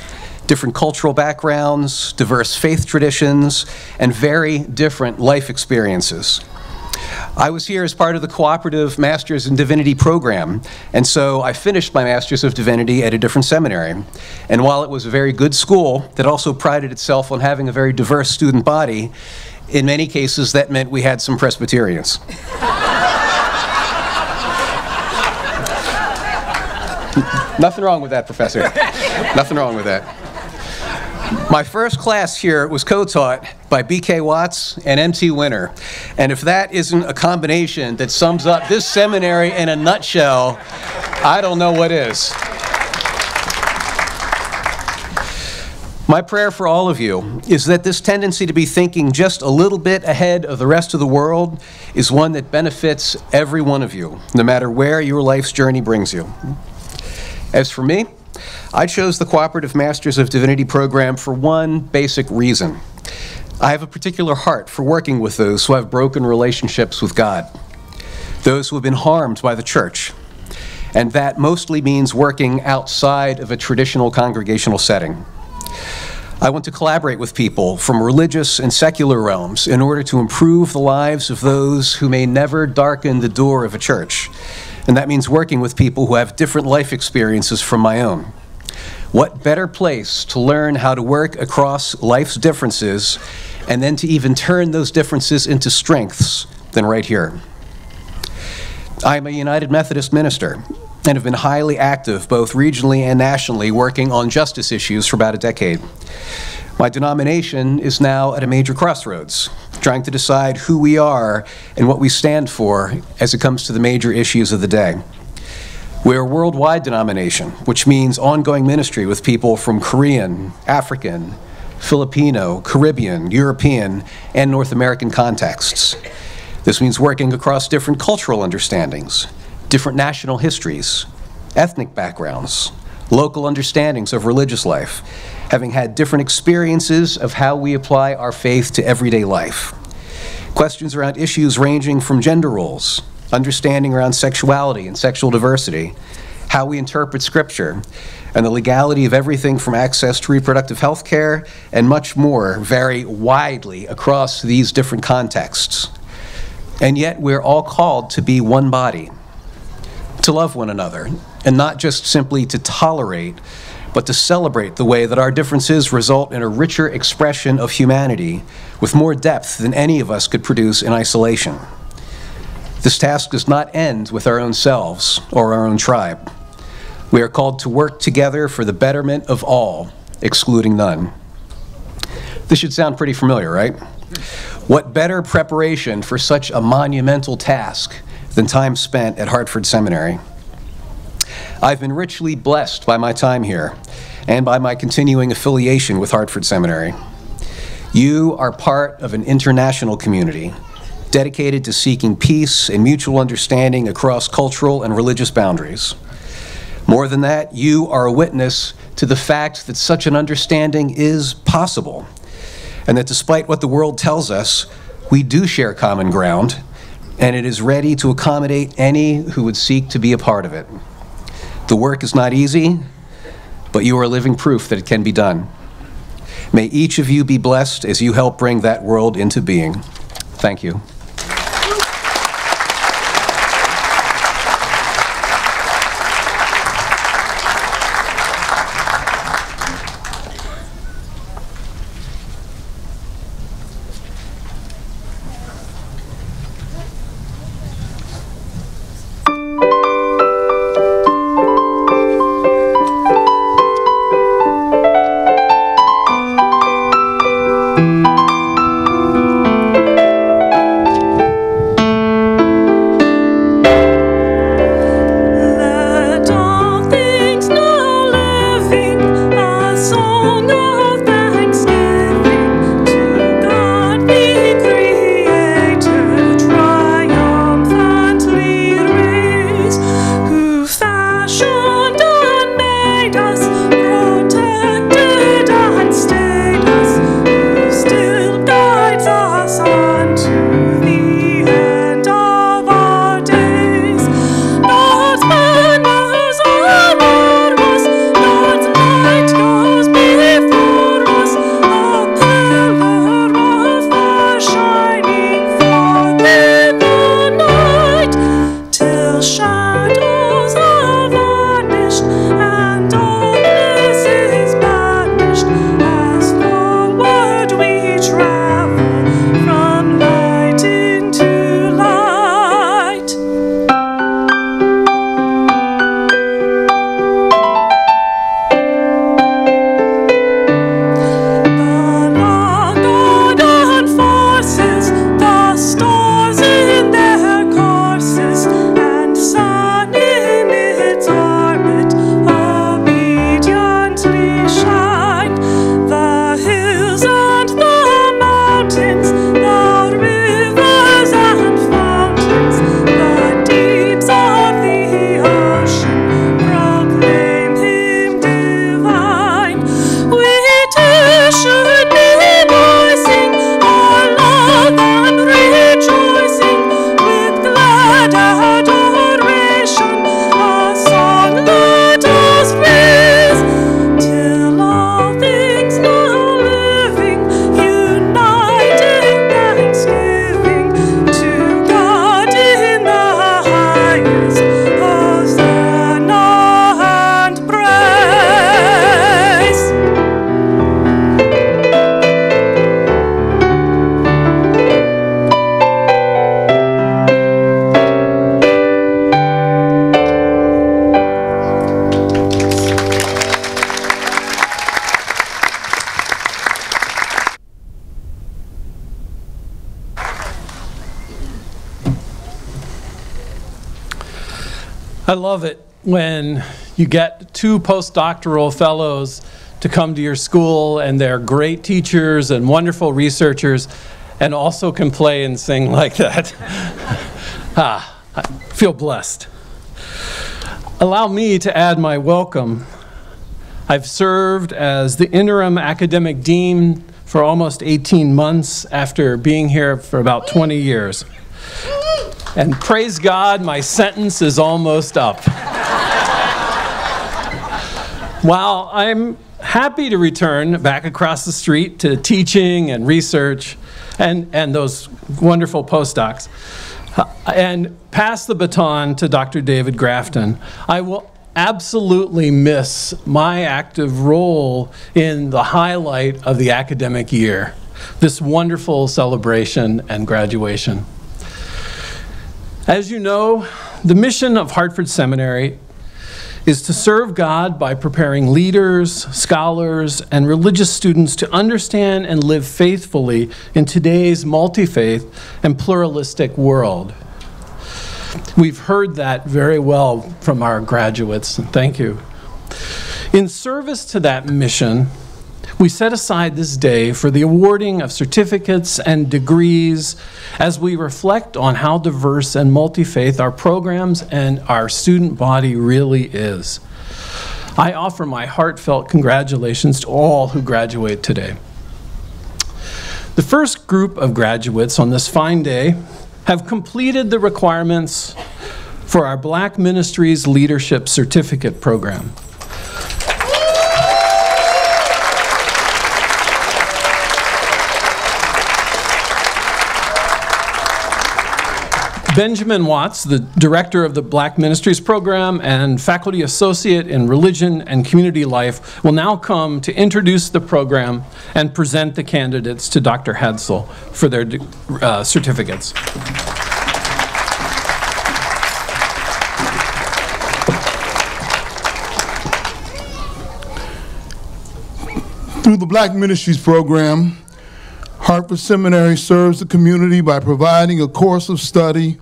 different cultural backgrounds, diverse faith traditions, and very different life experiences. I was here as part of the cooperative Master's in Divinity program, and so I finished my Master's of Divinity at a different seminary. And while it was a very good school that also prided itself on having a very diverse student body, in many cases that meant we had some Presbyterians. Nothing wrong with that, Professor. Nothing wrong with that. My first class here was co-taught by B.K. Watts and M.T. Winter. And if that isn't a combination that sums up this seminary in a nutshell, I don't know what is. My prayer for all of you is that this tendency to be thinking just a little bit ahead of the rest of the world is one that benefits every one of you, no matter where your life's journey brings you. As for me, I chose the Cooperative Masters of Divinity program for one basic reason. I have a particular heart for working with those who have broken relationships with God, those who have been harmed by the church, and that mostly means working outside of a traditional congregational setting. I want to collaborate with people from religious and secular realms in order to improve the lives of those who may never darken the door of a church. And that means working with people who have different life experiences from my own. What better place to learn how to work across life's differences and then to even turn those differences into strengths than right here. I am a United Methodist minister and have been highly active both regionally and nationally working on justice issues for about a decade. My denomination is now at a major crossroads, trying to decide who we are and what we stand for as it comes to the major issues of the day. We're a worldwide denomination, which means ongoing ministry with people from Korean, African, Filipino, Caribbean, European, and North American contexts. This means working across different cultural understandings, different national histories, ethnic backgrounds, local understandings of religious life, having had different experiences of how we apply our faith to everyday life. Questions around issues ranging from gender roles, understanding around sexuality and sexual diversity, how we interpret Scripture, and the legality of everything from access to reproductive health care and much more vary widely across these different contexts. And yet we're all called to be one body, to love one another, and not just simply to tolerate, but to celebrate the way that our differences result in a richer expression of humanity with more depth than any of us could produce in isolation. This task does not end with our own selves or our own tribe. We are called to work together for the betterment of all, excluding none. This should sound pretty familiar, right? What better preparation for such a monumental task than time spent at Hartford Seminary? I've been richly blessed by my time here and by my continuing affiliation with Hartford Seminary. You are part of an international community dedicated to seeking peace and mutual understanding across cultural and religious boundaries. More than that, you are a witness to the fact that such an understanding is possible, and that despite what the world tells us, we do share common ground, and it is ready to accommodate any who would seek to be a part of it. The work is not easy, but you are living proof that it can be done. May each of you be blessed as you help bring that world into being. Thank you. I love it when you get 2 postdoctoral fellows to come to your school, and they're great teachers and wonderful researchers, and also can play and sing like that. I feel blessed. Allow me to add my welcome. I've served as the interim academic dean for almost 18 months after being here for about 20 years. And praise God, my sentence is almost up. While I'm happy to return back across the street to teaching and research and those wonderful postdocs, and pass the baton to Dr. David Grafton, I will absolutely miss my active role in the highlight of the academic year, this wonderful celebration and graduation. As you know, the mission of Hartford Seminary is to serve God by preparing leaders, scholars, and religious students to understand and live faithfully in today's multi-faith and pluralistic world. We've heard that very well from our graduates, and thank you. In service to that mission, we set aside this day for the awarding of certificates and degrees as we reflect on how diverse and multi-faith our programs and our student body really is. I offer my heartfelt congratulations to all who graduate today. The first group of graduates on this fine day have completed the requirements for our Black Ministries Leadership Certificate Program. Benjamin Watts, the director of the Black Ministries Program and faculty associate in religion and community life, will now come to introduce the program and present the candidates to Dr. Hadsell for their certificates. Through the Black Ministries Program, Hartford Seminary serves the community by providing a course of study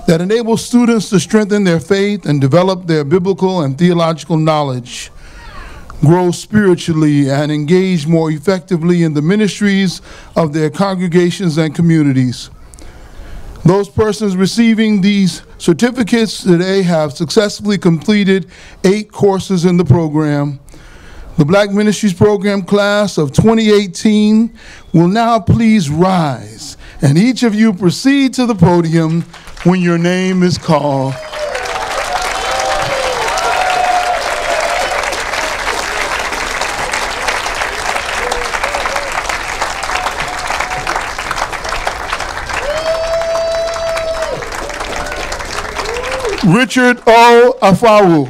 that enables students to strengthen their faith and develop their biblical and theological knowledge, grow spiritually, and engage more effectively in the ministries of their congregations and communities. Those persons receiving these certificates today have successfully completed 8 courses in the program. The Black Ministries Program class of 2018 will now please rise, and each of you proceed to the podium when your name is called. Richard O. Afawu.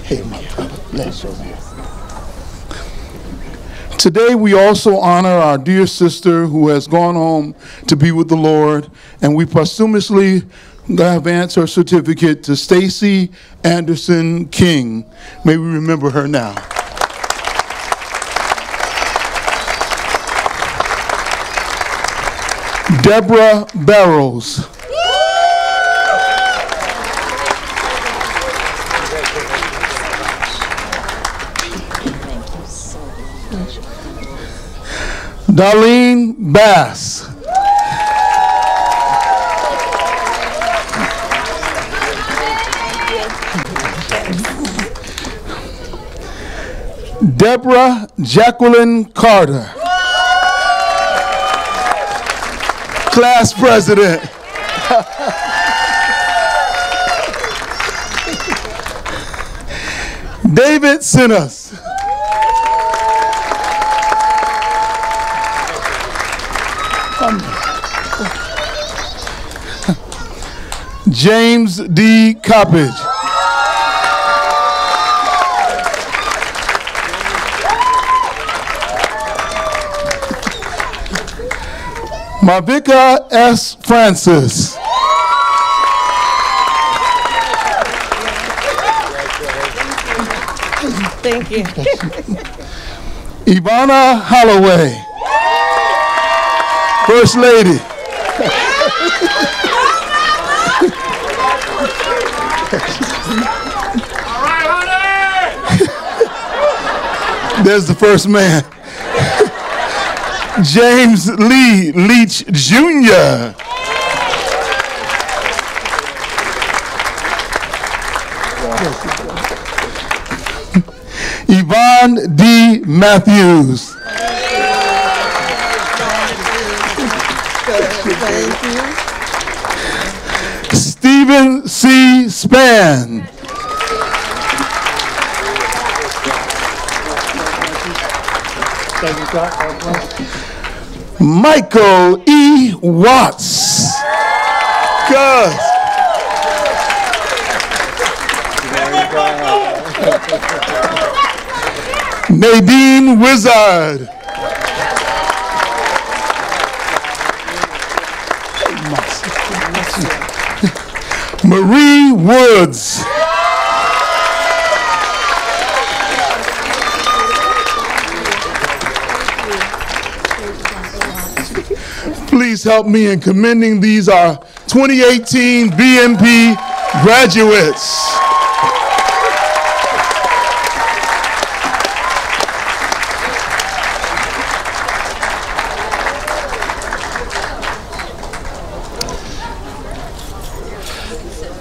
Hey, my brother, bless you, man. Today we also honor our dear sister who has gone home to be with the Lord, and we posthumously advance her certificate to Stacy Anderson King. May we remember her now. Deborah Barrows. Darlene Bass. Deborah Jacqueline Carter. Class president. David Sinners. James D. Coppage. Marvika S. Francis. Thank you. Ivana Holloway. First Lady. All right, honey! There's the first man. James Lee Leach Jr. Yvonne D. Matthews. Stephen C. Spann. Michael E. Watts. Gus. Nadine Wizard. Marie Woods. Please help me in commending these our 2018 BMP graduates.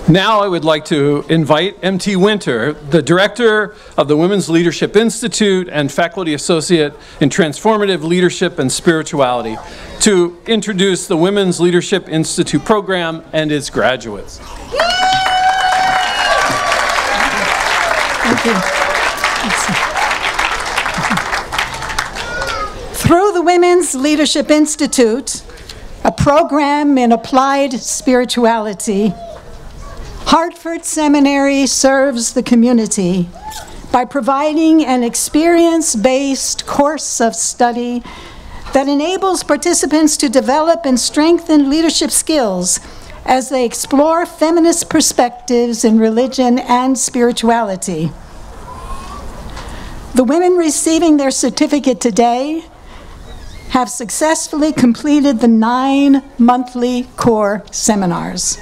Now I would like to invite M.T. Winter, the director of the Women's Leadership Institute and faculty associate in Transformative Leadership and Spirituality, to introduce the Women's Leadership Institute program and its graduates. Thank you. Through the Women's Leadership Institute, a program in applied spirituality, Hartford Seminary serves the community by providing an experience-based course of study that enables participants to develop and strengthen leadership skills as they explore feminist perspectives in religion and spirituality. The women receiving their certificate today have successfully completed the 9 monthly core seminars.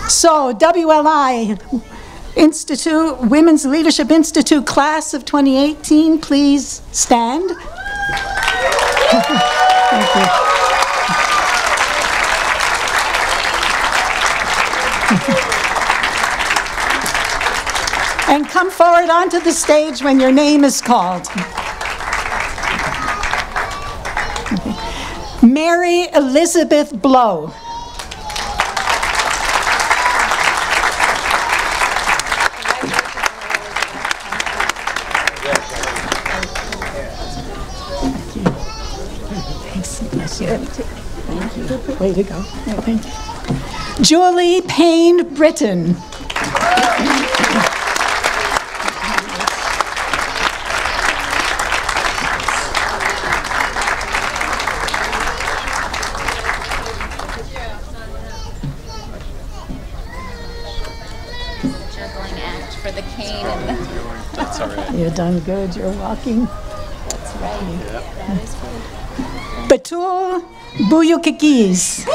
So, WLI Institute, Women's Leadership Institute class of 2018, please stand. Thank you. And come forward onto the stage when your name is called. Mary Elizabeth Blow. Thank you. Way to go. Thank you. Julie Payne Britton. You're done good. You're walking. That's right. Yeah. That is good. Batul Buyukikis.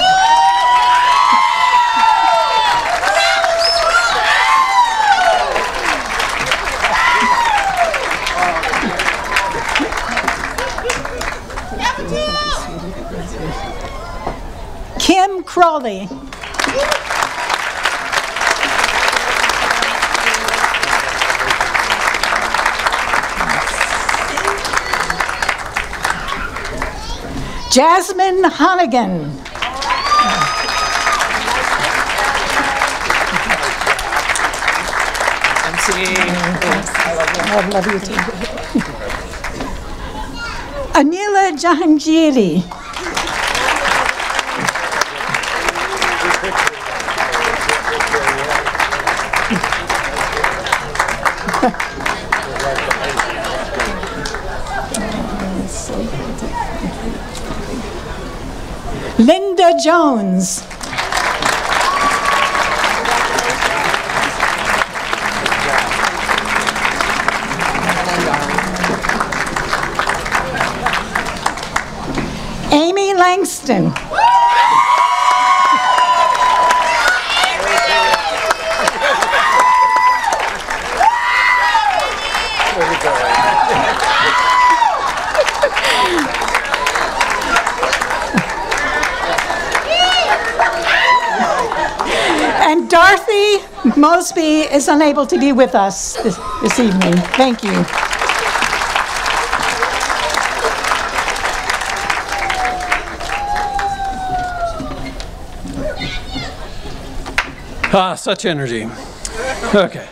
Kim Crawley. Jasmine Honnigan. I love you too. Anila Jahangiri. Linda Jones. Amy Langston. And Dorothy Mosby is unable to be with us this evening. Thank you. Ah, such energy. Okay.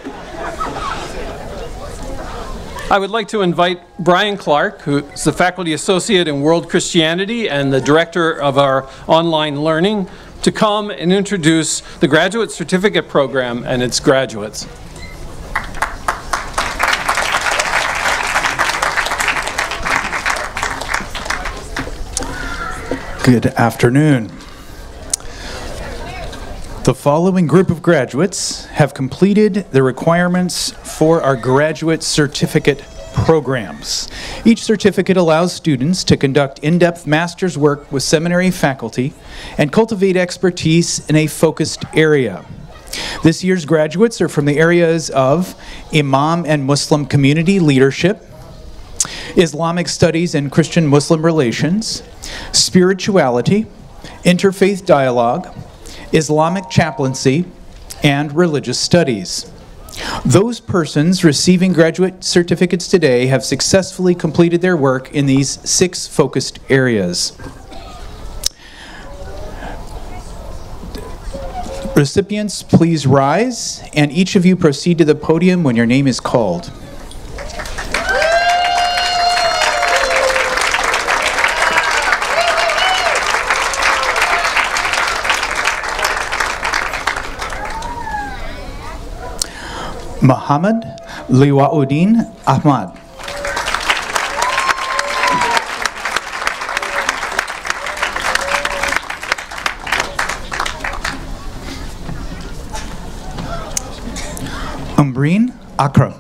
I would like to invite Brian Clark, who is the Faculty Associate in World Christianity and the Director of our online learning, to come and introduce the Graduate Certificate Program and its graduates. Good afternoon. The following group of graduates have completed the requirements for our graduate certificate programs. Each certificate allows students to conduct in-depth master's work with seminary faculty and cultivate expertise in a focused area. This year's graduates are from the areas of Imam and Muslim community leadership, Islamic studies and Christian-Muslim relations, spirituality, interfaith dialogue, Islamic chaplaincy, and religious studies. Those persons receiving graduate certificates today have successfully completed their work in these 6 focused areas. Recipients, please rise, and each of you proceed to the podium when your name is called. Muhammad Liwauddin Ahmad. Umbreen Akram.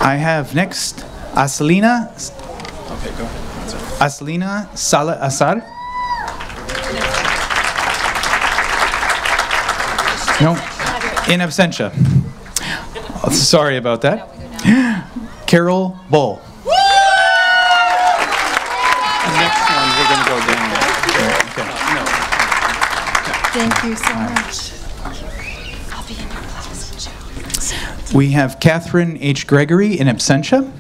I have next Aslina. Okay, go ahead. Aslina Saleh Asar. No, in absentia. Oh, sorry about that. Carol Bull. Next one, we're going to go down. Thank you so much. We have Catherine H. Gregory in absentia.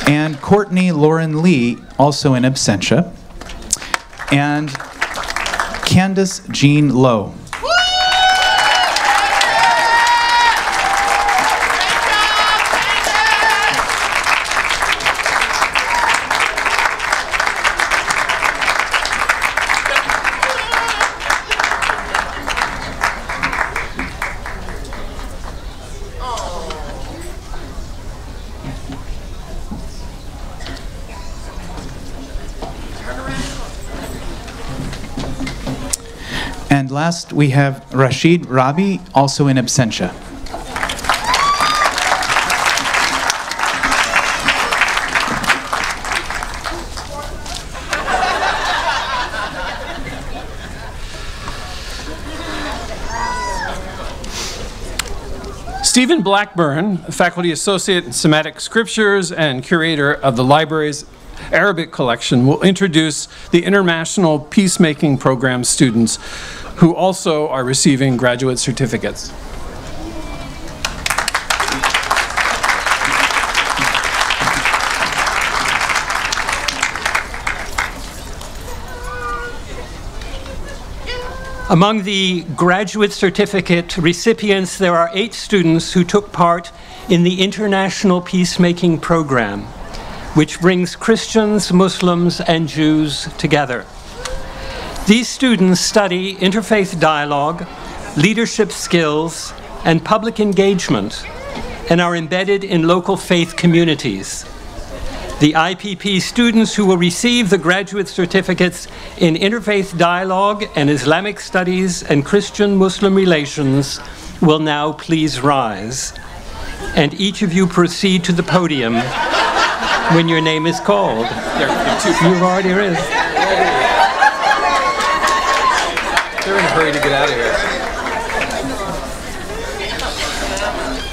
And Courtney Lauren Lee, also in absentia. And Candace Jean Lowe. And last, we have Rashid Rabi, also in absentia. Stephen Blackburn, Faculty Associate in Semitic Scriptures and Curator of the Library's Arabic Collection, will introduce the International Peacemaking Program students who also are receiving graduate certificates. Among the graduate certificate recipients, there are 8 students who took part in the International Peacemaking Program, which brings Christians, Muslims, and Jews together. These students study interfaith dialogue, leadership skills, and public engagement, and are embedded in local faith communities. The IPP students who will receive the graduate certificates in interfaith dialogue and Islamic studies and Christian-Muslim relations will now please rise. And each of you proceed to the podium when your name is called. You've already raised. They're in a hurry to get out of here.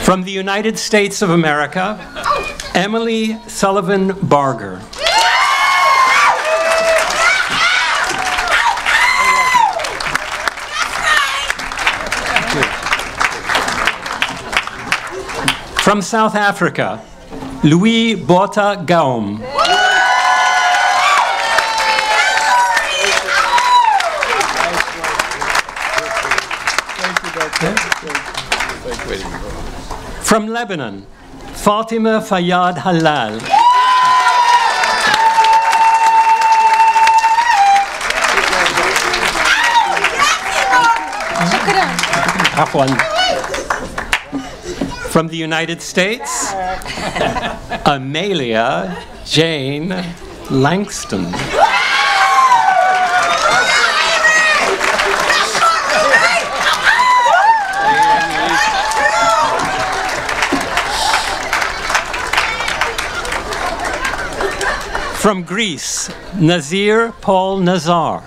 From the United States of America, Emily Sullivan Barger. From South Africa, Louis Botha Gaum. From Lebanon, Fatima Fayyad Halal. From the United States, Amelia Jane Langston. From Greece, Nazir Paul Nazar.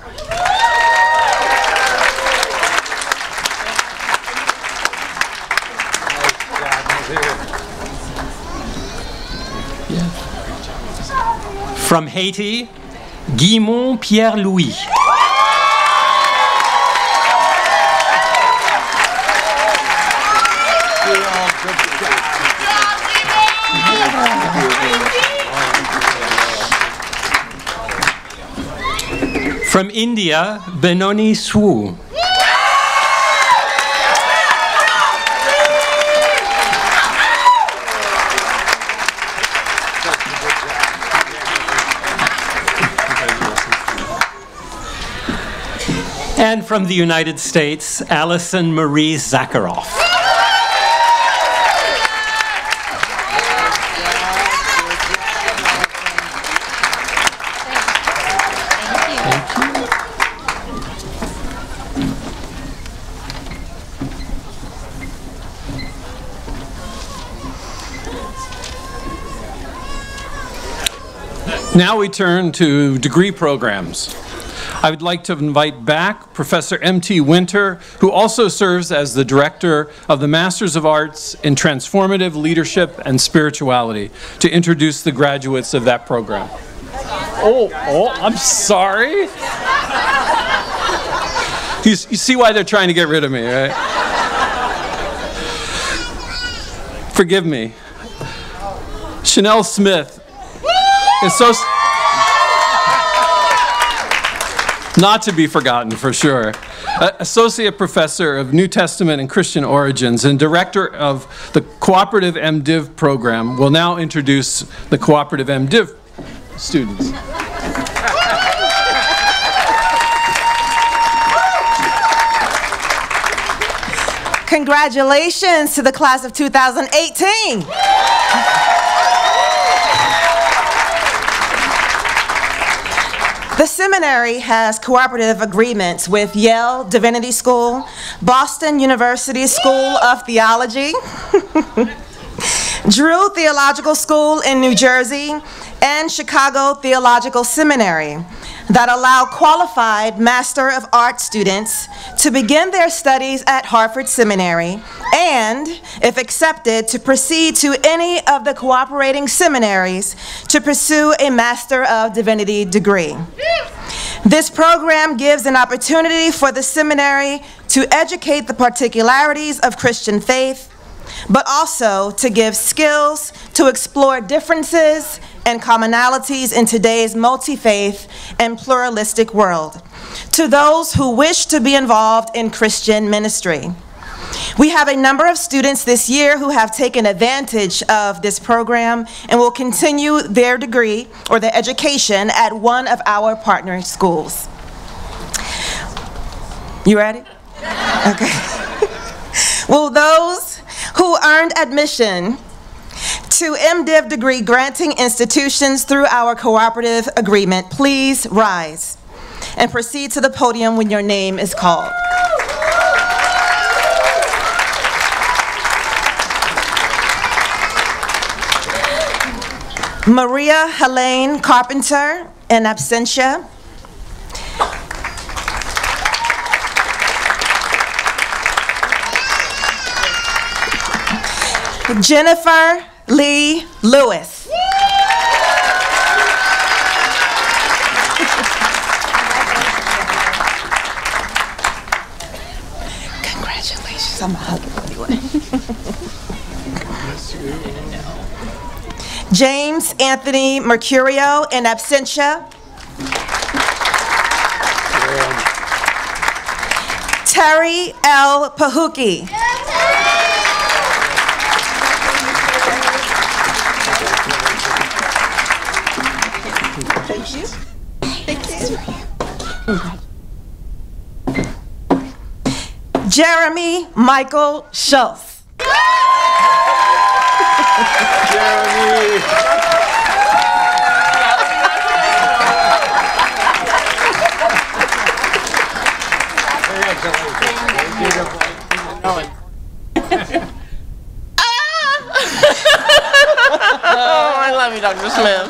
From Haiti, Guimond Pierre-Louis. From India, Benoni Swu. And from the United States, Allison Marie Zakharoff. Now we turn to degree programs. I would like to invite back Professor M.T. Winter, who also serves as the Director of the Masters of Arts in Transformative Leadership and Spirituality, to introduce the graduates of that program. Oh, I'm sorry. You see why they're trying to get rid of me, right? Forgive me. Chanel Smith is so... Not to be forgotten, for sure. Associate Professor of New Testament and Christian Origins and Director of the Cooperative MDiv program will now introduce the Cooperative MDiv students. Congratulations to the class of 2018. The seminary has cooperative agreements with Yale Divinity School, Boston University School of Theology, Drew Theological School in New Jersey, and Chicago Theological Seminary that allow qualified Master of Arts students to begin their studies at Hartford Seminary and, if accepted, to proceed to any of the cooperating seminaries to pursue a Master of Divinity degree. This program gives an opportunity for the seminary to educate the particularities of Christian faith, but also to give skills to explore differences and commonalities in today's multi-faith and pluralistic world, to those who wish to be involved in Christian ministry. We have a number of students this year who have taken advantage of this program and will continue their degree or their education at one of our partner schools. You ready? Okay. Will those who earned admission to MDiv degree granting institutions through our cooperative agreement please rise and proceed to the podium when your name is called. Maria Helene Carpenter, in absentia. Jennifer Lee Lewis. Congratulations. I'm a hug anyway. James Anthony Mercurio, in absentia. Terry L. Pahuki. Thank you. Thank you. Jeremy Michael Schultz. Jeremy. Oh, I love you, Dr. Smith.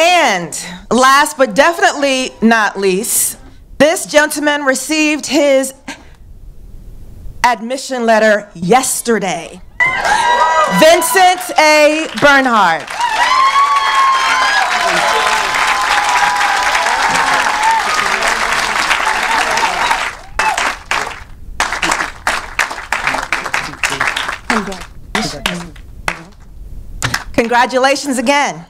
And last but definitely not least, this gentleman received his admission letter yesterday. Vincent A. Bernhardt. Congratulations again.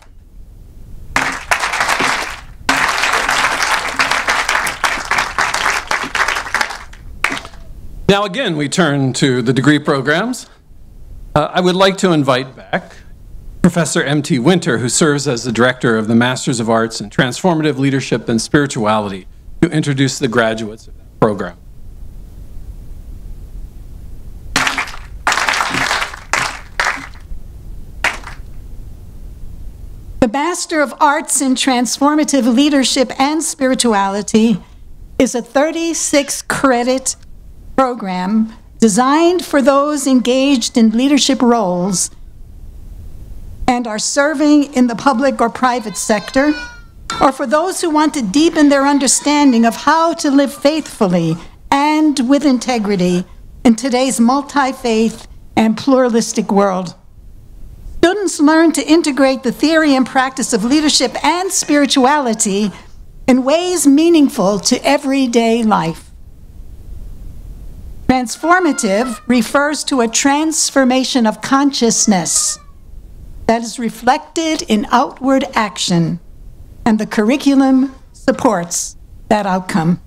Now again, we turn to the degree programs. I would like to invite back Professor M.T. Winter, who serves as the director of the Masters of Arts in Transformative Leadership and Spirituality, to introduce the graduates of that program. The Master of Arts in Transformative Leadership and Spirituality is a 36-credit program designed for those engaged in leadership roles and are serving in the public or private sector, or for those who want to deepen their understanding of how to live faithfully and with integrity in today's multi-faith and pluralistic world. Students learn to integrate the theory and practice of leadership and spirituality in ways meaningful to everyday life. Transformative refers to a transformation of consciousness that is reflected in outward action, and the curriculum supports that outcome.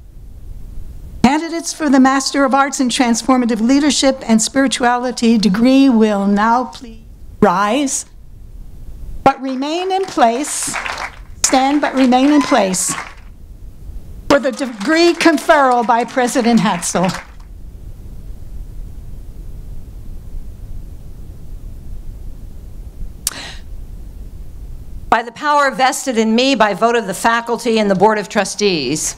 Candidates for the Master of Arts in Transformative Leadership and Spirituality degree will now please rise, but remain in place, stand but remain in place for the degree conferral by President Hatzel. By the power vested in me by vote of the faculty and the Board of Trustees,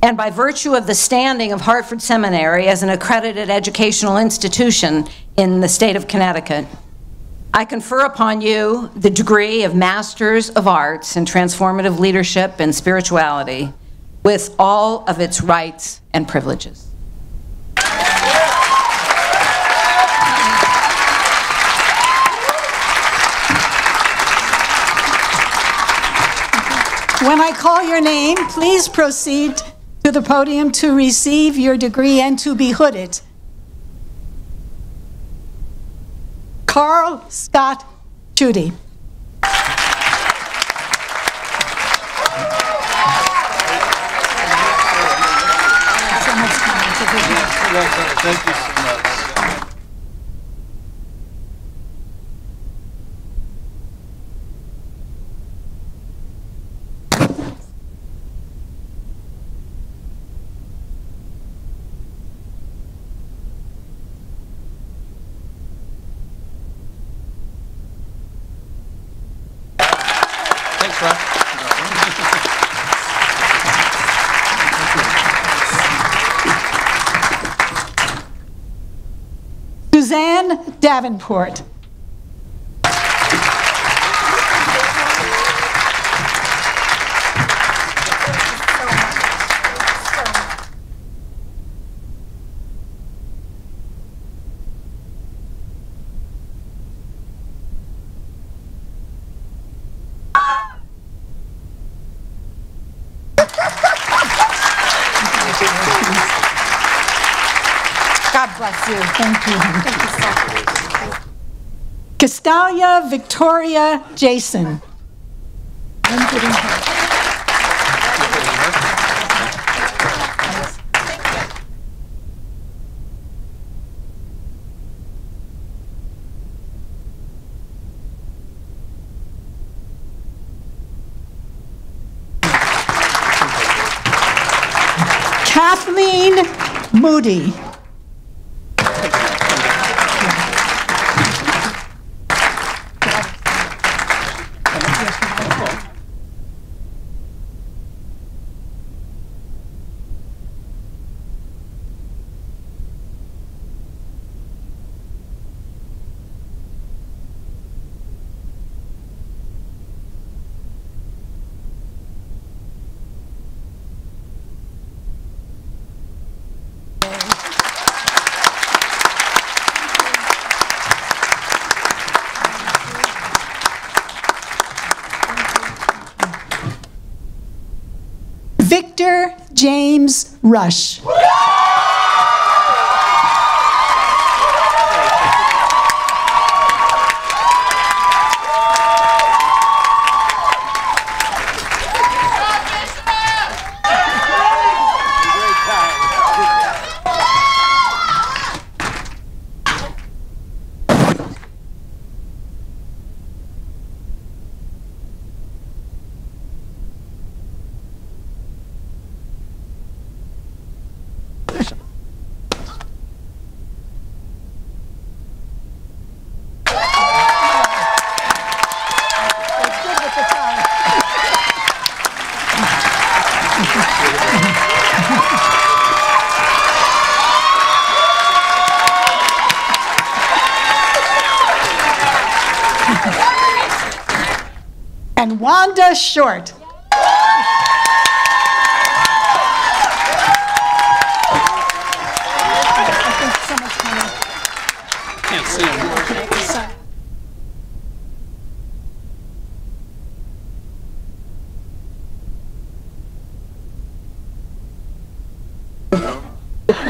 and by virtue of the standing of Hartford Seminary as an accredited educational institution in the state of Connecticut, I confer upon you the degree of Masters of Arts in Transformative Leadership and Spirituality with all of its rights and privileges. When I call your name, please proceed to the podium to receive your degree and to be hooded. Carl Scott Judy. Thank you so much. Suzanne Davenport. God bless you. Thank you. Thank you so much. Castalia Victoria Jason. Kathleen Moody. Victor James Rush. And Wanda Short. Can't see him.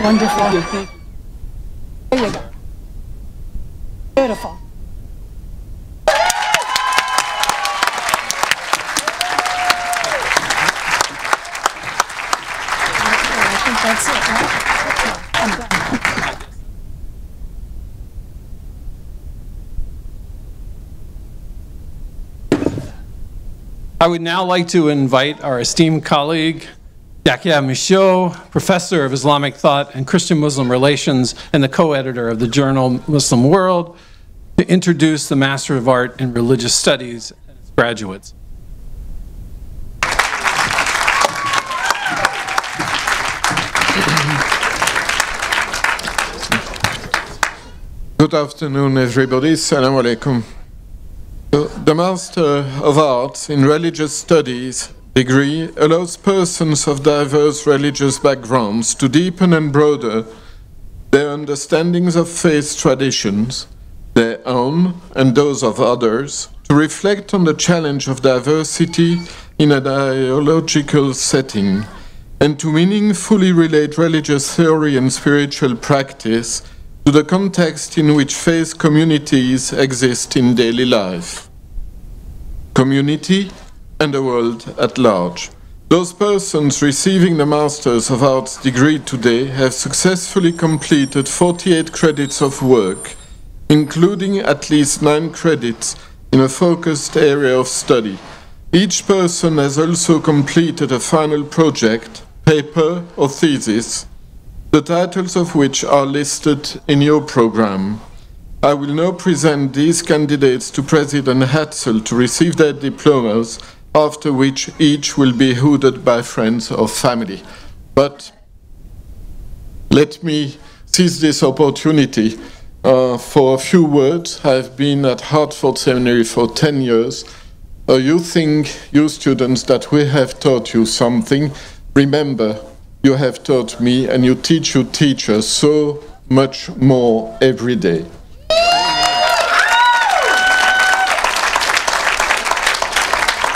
Wonderful. There you go. Beautiful. I think that's it, right? I'm done. I would now like to invite our esteemed colleague, Yahya Michaud, Professor of Islamic Thought and Christian-Muslim Relations and the co-editor of the journal Muslim World, to introduce the Master of Art in Religious Studies and its graduates. Good afternoon, everybody. Assalamu alaikum. The Master of Arts in Religious Studies degree allows persons of diverse religious backgrounds to deepen and broaden their understandings of faith traditions, their own and those of others, to reflect on the challenge of diversity in a dialogical setting, and to meaningfully relate religious theory and spiritual practice to the context in which faith communities exist in daily life, community, and the world at large. Those persons receiving the Masters of Arts degree today have successfully completed 48 credits of work, including at least 9 credits in a focused area of study. Each person has also completed a final project, paper, or thesis, the titles of which are listed in your program. I will now present these candidates to President Hatzel to receive their diplomas, after which each will be hooded by friends or family. But let me seize this opportunity for a few words. I've been at Hartford Seminary for 10 years. You think, you students, that we have taught you something. Remember, you have taught me, and you teach your teachers so much more every day.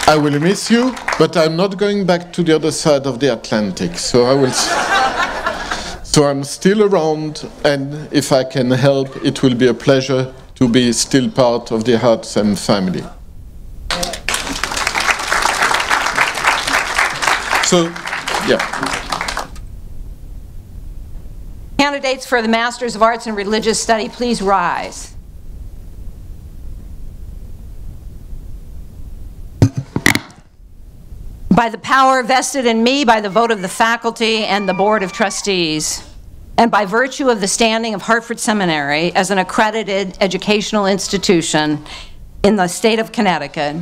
I will miss you, but I'm not going back to the other side of the Atlantic, so I will. So I'm still around, and if I can help, it will be a pleasure to be still part of the Hartsem family. So, yeah. Candidates for the Masters of Arts in Religious Study, please rise. By the power vested in me by the vote of the faculty and the Board of Trustees, and by virtue of the standing of Hartford Seminary as an accredited educational institution in the state of Connecticut,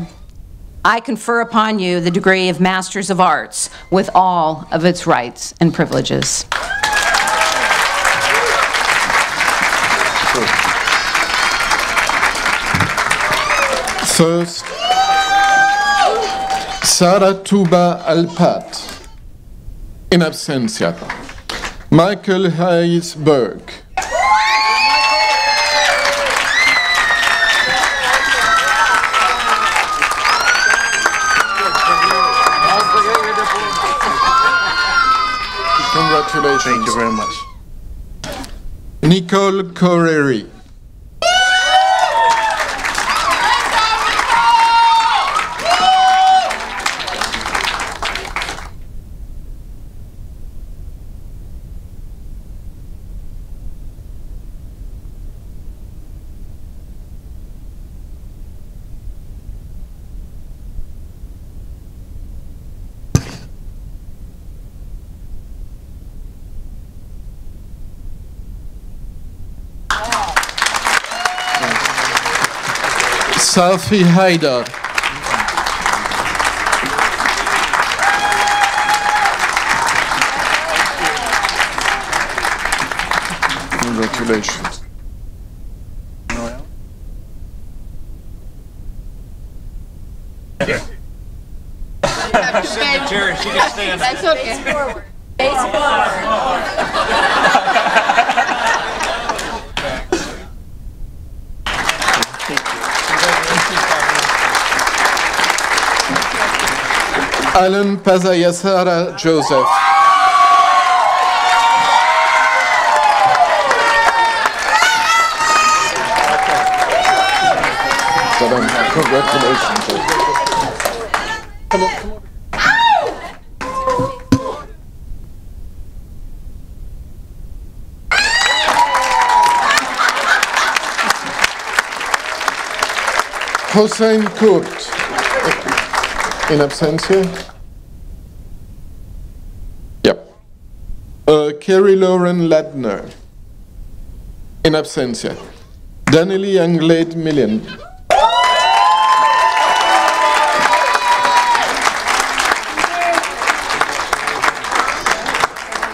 I confer upon you the degree of Masters of Arts with all of its rights and privileges. First, Sarah Tuba Alpat, in absentia. Michael Hayes Burke. Congratulations. Thank you very much. Nicole Coreri. Safi Haidar. Congratulations. Signature, she can stand. That's okay. Face forward. Face forward. Alan Pazayasara Joseph. Congratulations. Come on. Hossein Kurt, in absentia. Yep. Kerry Lauren Ladner, in absentia. Danielle Younglade Million.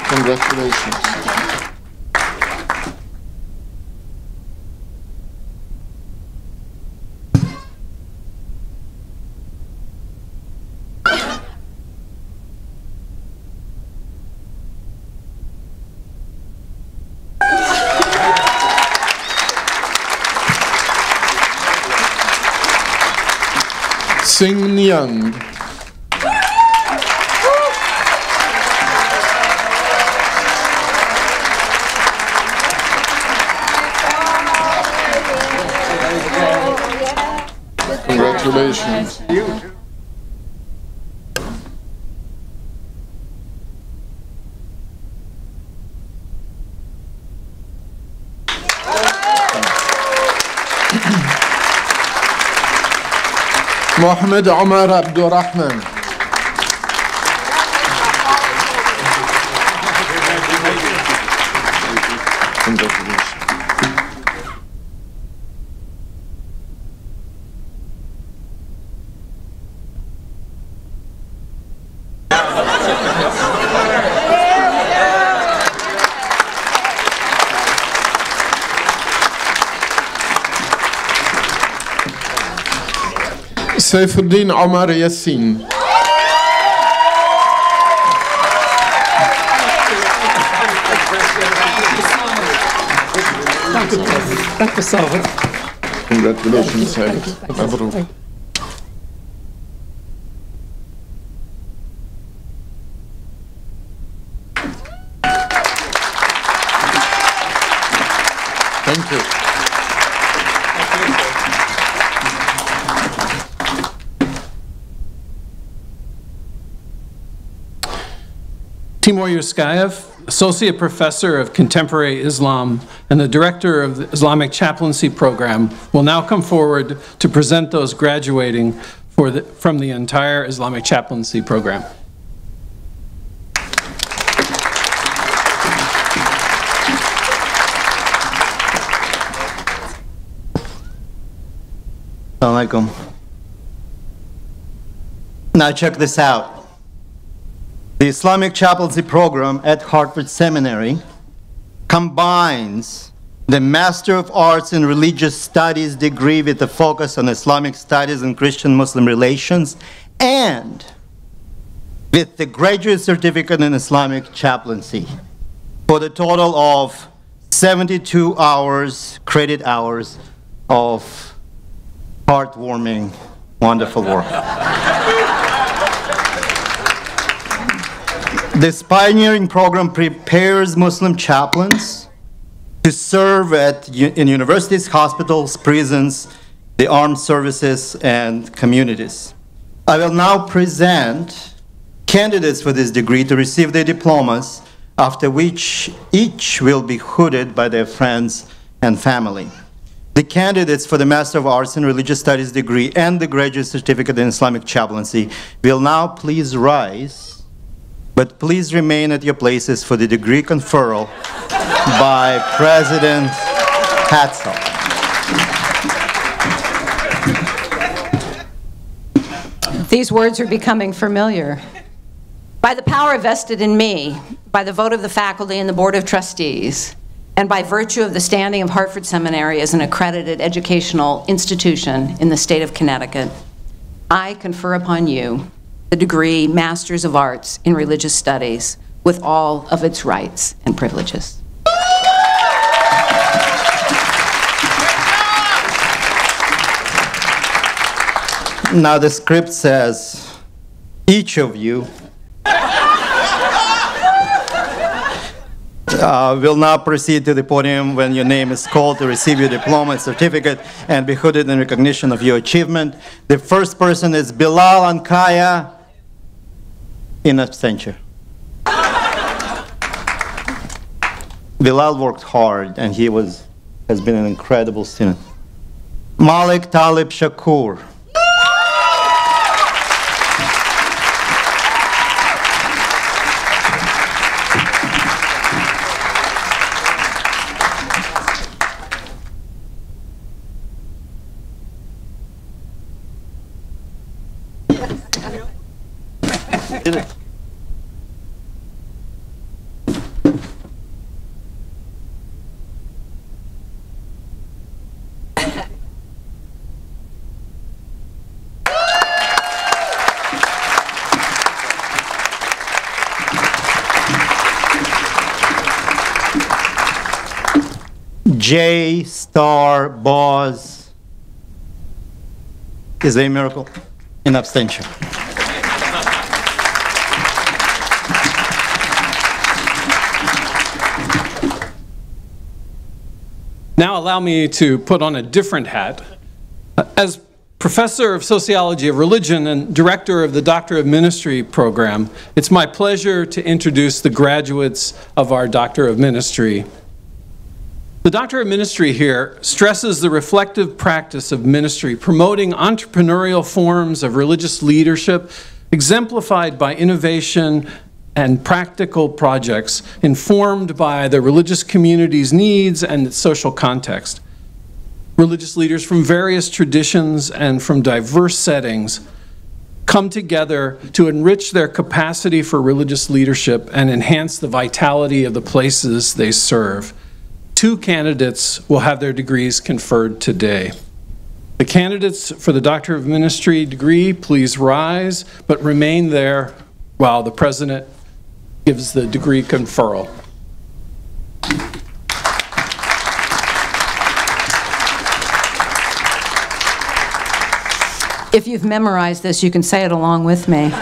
Congratulations. Sing Nyang. Congratulations. Mohammed Omar Abdurrahman. Congratulations. Saifuddin Omar Yassin. Congratulations, Saif. Mabruk. Thank you. Timur Yuskayev, Associate Professor of Contemporary Islam and the Director of the Islamic Chaplaincy Program, will now come forward to present those graduating from the entire Islamic Chaplaincy Program. Assalamu alaikum. Now check this out. The Islamic Chaplaincy Program at Hartford Seminary combines the Master of Arts in Religious Studies degree with a focus on Islamic studies and Christian-Muslim relations, and with the Graduate Certificate in Islamic Chaplaincy for the total of 72 hours, credit hours of heartwarming, wonderful work. This pioneering program prepares Muslim chaplains to serve in universities, hospitals, prisons, the armed services, and communities. I will now present candidates for this degree to receive their diplomas, after which each will be hooded by their friends and family. The candidates for the Master of Arts in Religious Studies degree and the Graduate Certificate in Islamic Chaplaincy will now please rise, but please remain at your places for the degree conferral by President Hatzel. These words are becoming familiar. By the power vested in me, by the vote of the faculty and the Board of Trustees, and by virtue of the standing of Hartford Seminary as an accredited educational institution in the state of Connecticut, I confer upon you the degree Masters of Arts in Religious Studies with all of its rights and privileges. Now the script says, each of you will now proceed to the podium when your name is called to receive your diploma and certificate and be hooded in recognition of your achievement. The first person is Bilal Ankaya in absentia. Bilal worked hard and he has been an incredible student. Malik Talib Shakur. J. Star Boz is a miracle in abstention. Now allow me to put on a different hat. As Professor of Sociology of Religion and Director of the Doctor of Ministry program, it's my pleasure to introduce the graduates of our Doctor of Ministry. The Doctor of Ministry here stresses the reflective practice of ministry, promoting entrepreneurial forms of religious leadership, exemplified by innovation and practical projects informed by the religious community's needs and its social context. Religious leaders from various traditions and from diverse settings come together to enrich their capacity for religious leadership and enhance the vitality of the places they serve. 2 candidates will have their degrees conferred today. The candidates for the Doctor of Ministry degree, please rise, but remain there while the President gives the degree conferral. If you've memorized this, you can say it along with me.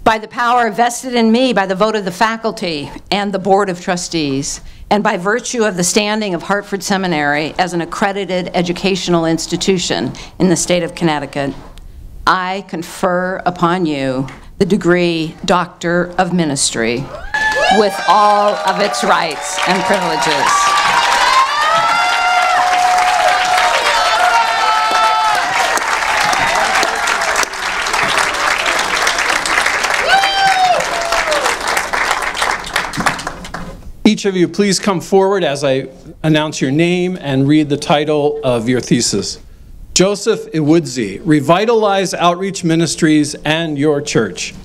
By the power vested in me by the vote of the faculty and the Board of Trustees, and by virtue of the standing of Hartford Seminary as an accredited educational institution in the state of Connecticut, I confer upon you the degree Doctor of Ministry with all of its rights and privileges. Each of you, please come forward as I announce your name and read the title of your thesis. Joseph Iwudzi, Revitalize Outreach Ministries and Your Church.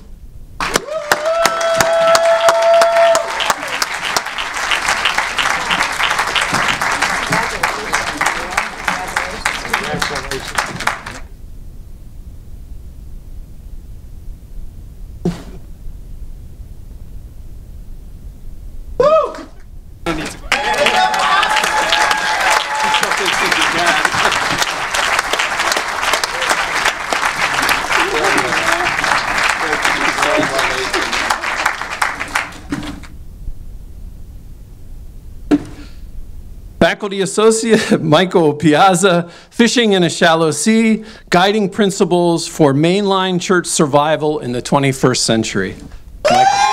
Faculty Associate Michael Piazza, Fishing in a Shallow Sea, Guiding Principles for Mainline Church Survival in the 21st Century. Michael.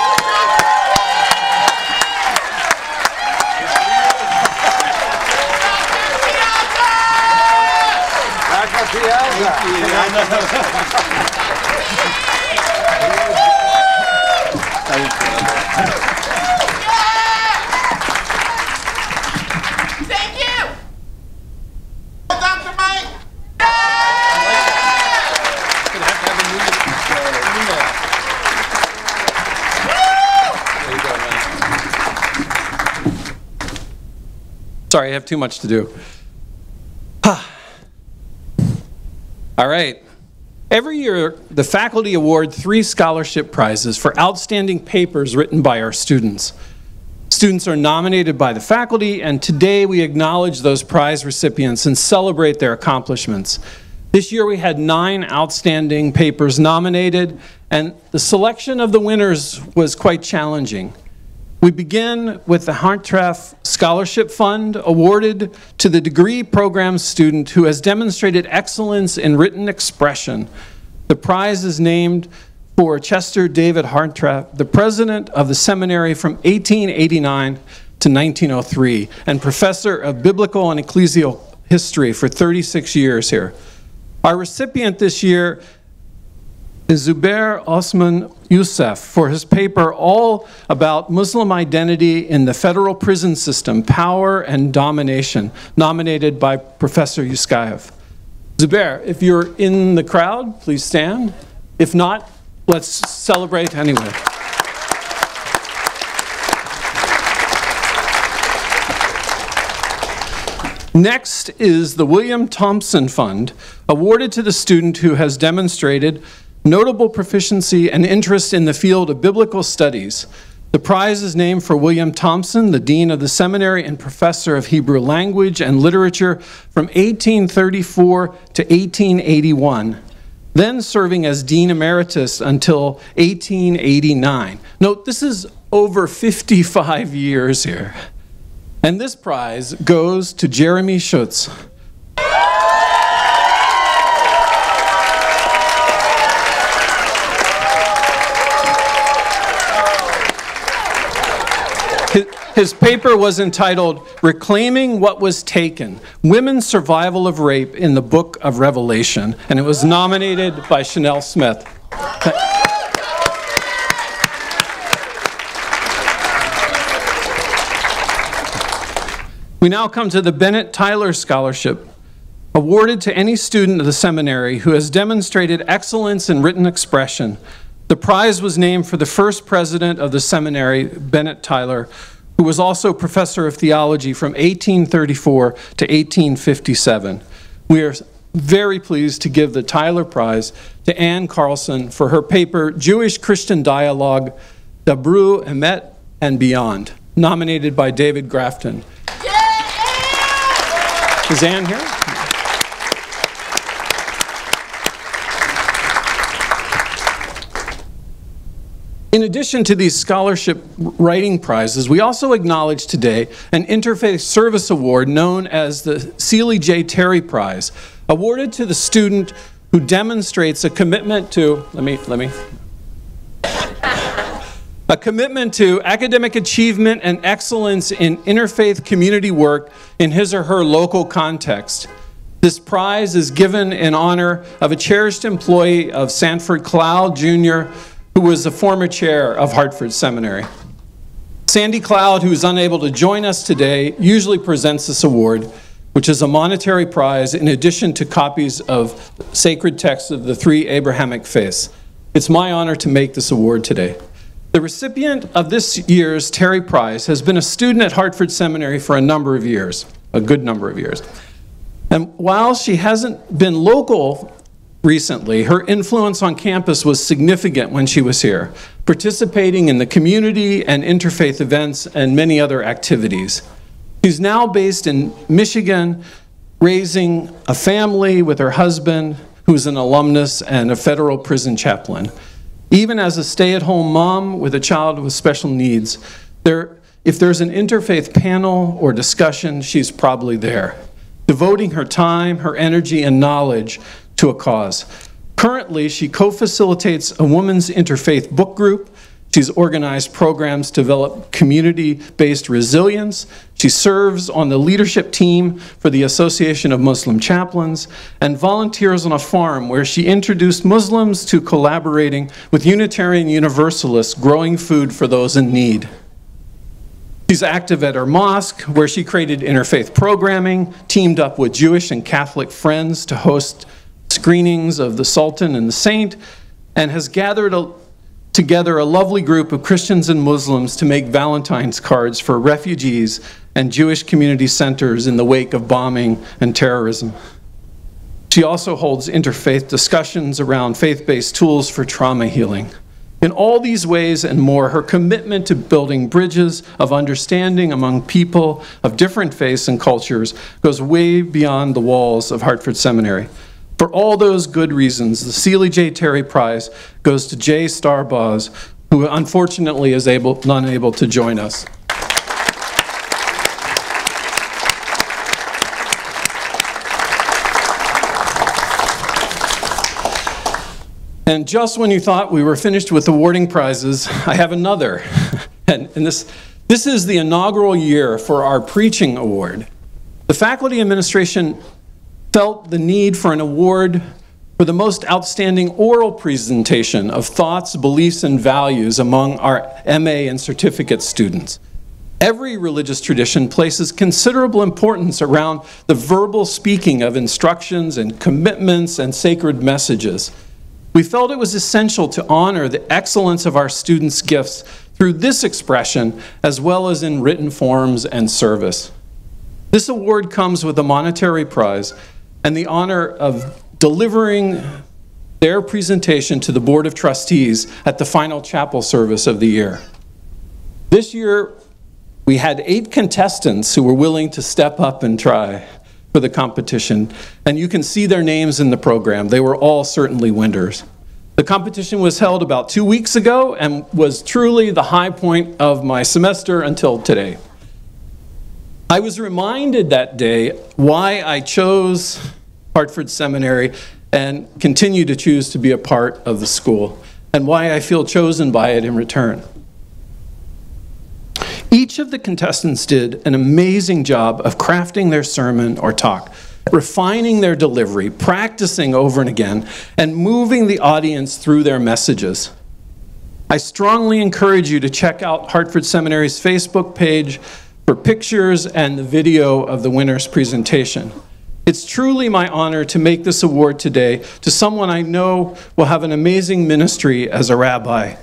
Sorry, I have too much to do. All right. Every year, the faculty award 3 scholarship prizes for outstanding papers written by our students. Students are nominated by the faculty, and today we acknowledge those prize recipients and celebrate their accomplishments. This year we had 9 outstanding papers nominated, and the selection of the winners was quite challenging. We begin with the Hartford Scholarship Fund, awarded to the degree program student who has demonstrated excellence in written expression. The prize is named for Chester David Hartford, the president of the seminary from 1889 to 1903, and professor of biblical and ecclesial history for 36 years here. Our recipient this year is Zubair Osman Youssef for his paper all about Muslim identity in the federal prison system, power and domination, nominated by Professor Yuskayev. Zubair, if you're in the crowd, please stand. If not, let's celebrate anyway. Next is the William Thompson Fund, awarded to the student who has demonstrated notable proficiency and interest in the field of biblical studies. The prize is named for William Thompson, the dean of the seminary and professor of Hebrew language and literature from 1834 to 1881, then serving as dean emeritus until 1889. Note, this is over 55 years here. And this prize goes to Jeremy Schutz. His paper was entitled, Reclaiming What Was Taken, Women's Survival of Rape in the Book of Revelation, and it was nominated by Chanel Smith. We now come to the Bennett Tyler Scholarship, awarded to any student of the seminary who has demonstrated excellence in written expression. The prize was named for the first president of the seminary, Bennett Tyler, who was also professor of theology from 1834 to 1857. We are very pleased to give the Tyler Prize to Ann Carlson for her paper, Jewish-Christian Dialogue, Dabru, Emet, and Beyond, nominated by David Grafton. Is Ann here? In addition to these scholarship writing prizes, we also acknowledge today an Interfaith Service Award known as the Seeley J. Terry Prize, awarded to the student who demonstrates a commitment to, a commitment to academic achievement and excellence in interfaith community work in his or her local context. This prize is given in honor of a cherished employee of Sanford Cloud, Jr., who was the former chair of Hartford Seminary. Sandy Cloud, who is unable to join us today, usually presents this award, which is a monetary prize in addition to copies of sacred texts of the 3 Abrahamic faiths. It's my honor to make this award today. The recipient of this year's Terry Prize has been a student at Hartford Seminary for a number of years, a good number of years. And while she hasn't been local recently, her influence on campus was significant when she was here, participating in the community and interfaith events and many other activities. She's now based in Michigan, raising a family with her husband, who's an alumnus and a federal prison chaplain. Even as a stay-at-home mom with a child with special needs, if there's an interfaith panel or discussion, she's probably there, devoting her time, her energy, and knowledge to a cause. Currently, she co-facilitates a women's interfaith book group. She's organized programs to develop community-based resilience. She serves on the leadership team for the Association of Muslim Chaplains and volunteers on a farm where she introduced Muslims to collaborating with Unitarian Universalists growing food for those in need. She's active at her mosque, where she created interfaith programming, teamed up with Jewish and Catholic friends to host screenings of the Sultan and the Saint, and has gathered together a lovely group of Christians and Muslims to make Valentine's cards for refugees and Jewish community centers in the wake of bombing and terrorism. She also holds interfaith discussions around faith-based tools for trauma healing. In all these ways and more, her commitment to building bridges of understanding among people of different faiths and cultures goes way beyond the walls of Hartford Seminary. For all those good reasons, the Seeley J. Terry Prize goes to Jay Starbaugh, who unfortunately is unable to join us. And just when you thought we were finished with awarding prizes, I have another. and this is the inaugural year for our preaching award. The faculty administration felt the need for an award for the most outstanding oral presentation of thoughts, beliefs, and values among our MA and certificate students. Every religious tradition places considerable importance around the verbal speaking of instructions and commitments and sacred messages. We felt it was essential to honor the excellence of our students' gifts through this expression, as well as in written forms and service. This award comes with a monetary prize and the honor of delivering their presentation to the Board of Trustees at the final chapel service of the year. This year, we had 8 contestants who were willing to step up and try for the competition, and you can see their names in the program. They were all certainly winners. The competition was held about 2 weeks ago and was truly the high point of my semester until today. I was reminded that day why I chose Hartford Seminary and continue to choose to be a part of the school, and why I feel chosen by it in return. Each of the contestants did an amazing job of crafting their sermon or talk, refining their delivery, practicing over and again, and moving the audience through their messages. I strongly encourage you to check out Hartford Seminary's Facebook page for pictures and the video of the winner's presentation. It's truly my honor to make this award today to someone I know will have an amazing ministry as a rabbi,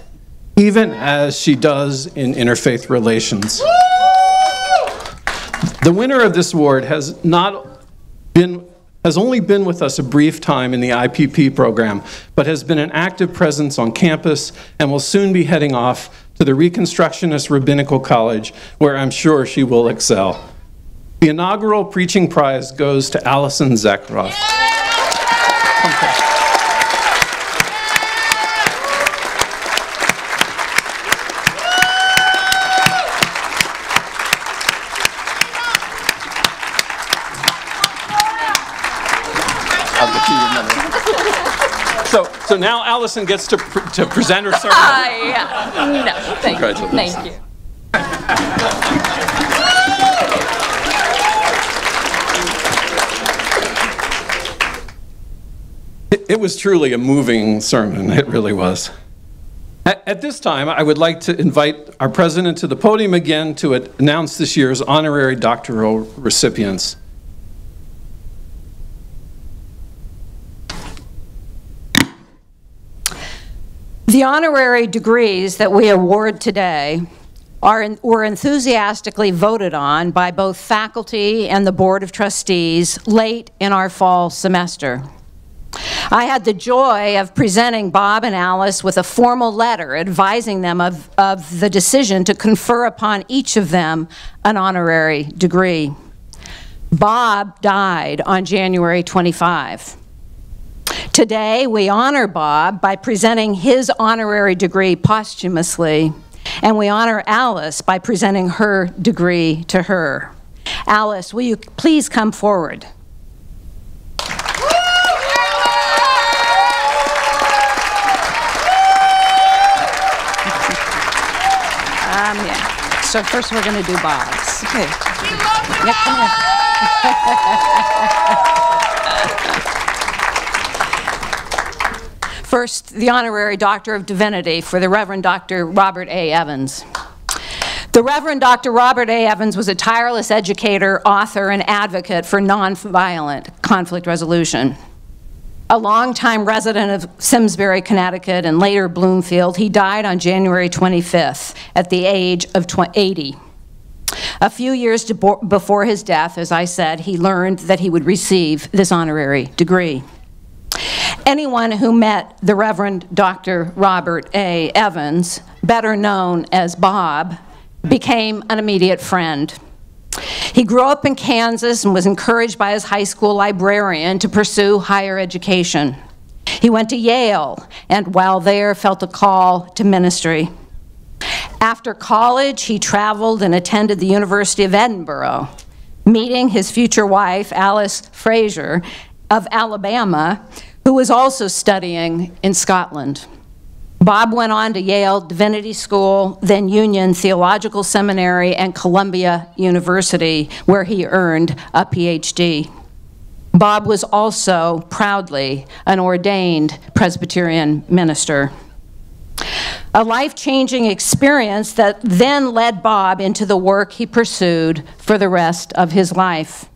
even as she does in interfaith relations. The winner of this award has only been with us a brief time in the IPP program, but has been an active presence on campus and will soon be heading off to the Reconstructionist Rabbinical College, where I'm sure she will excel. The inaugural preaching prize goes to Allison Zakroff. So now Allison gets to present her sermon. Yeah. No, thank you. Thank you. It was truly a moving sermon. It really was. At this time, I would like to invite our president to the podium again to announce this year's honorary doctoral recipients. The honorary degrees that we award today were enthusiastically voted on by both faculty and the Board of Trustees late in our fall semester. I had the joy of presenting Bob and Alice with a formal letter advising them of the decision to confer upon each of them an honorary degree. Bob died on January 25. Today, we honor Bob by presenting his honorary degree posthumously, and we honor Alice by presenting her degree to her. Alice, will you please come forward? Yeah. So first we're going to do Bob's. Okay. Yeah, come here. First, the Honorary Doctor of Divinity for the Reverend Dr. Robert A. Evans. The Reverend Dr. Robert A. Evans was a tireless educator, author, and advocate for nonviolent conflict resolution. a longtime resident of Simsbury, Connecticut, and later Bloomfield, he died on January 25th at the age of 80. A few years before his death, as I said, he learned that he would receive this honorary degree. Anyone who met the Reverend Dr. Robert A. Evans, better known as Bob, became an immediate friend. He grew up in Kansas and was encouraged by his high school librarian to pursue higher education. He went to Yale, and while there, felt a call to ministry. After college, he traveled and attended the University of Edinburgh, meeting his future wife, Alice Fraser, of Alabama, who was also studying in Scotland. Bob went on to Yale Divinity School, then Union Theological Seminary, and Columbia University, where he earned a PhD. Bob was also proudly an ordained Presbyterian minister. A life-changing experience that then led Bob into the work he pursued for the rest of his life.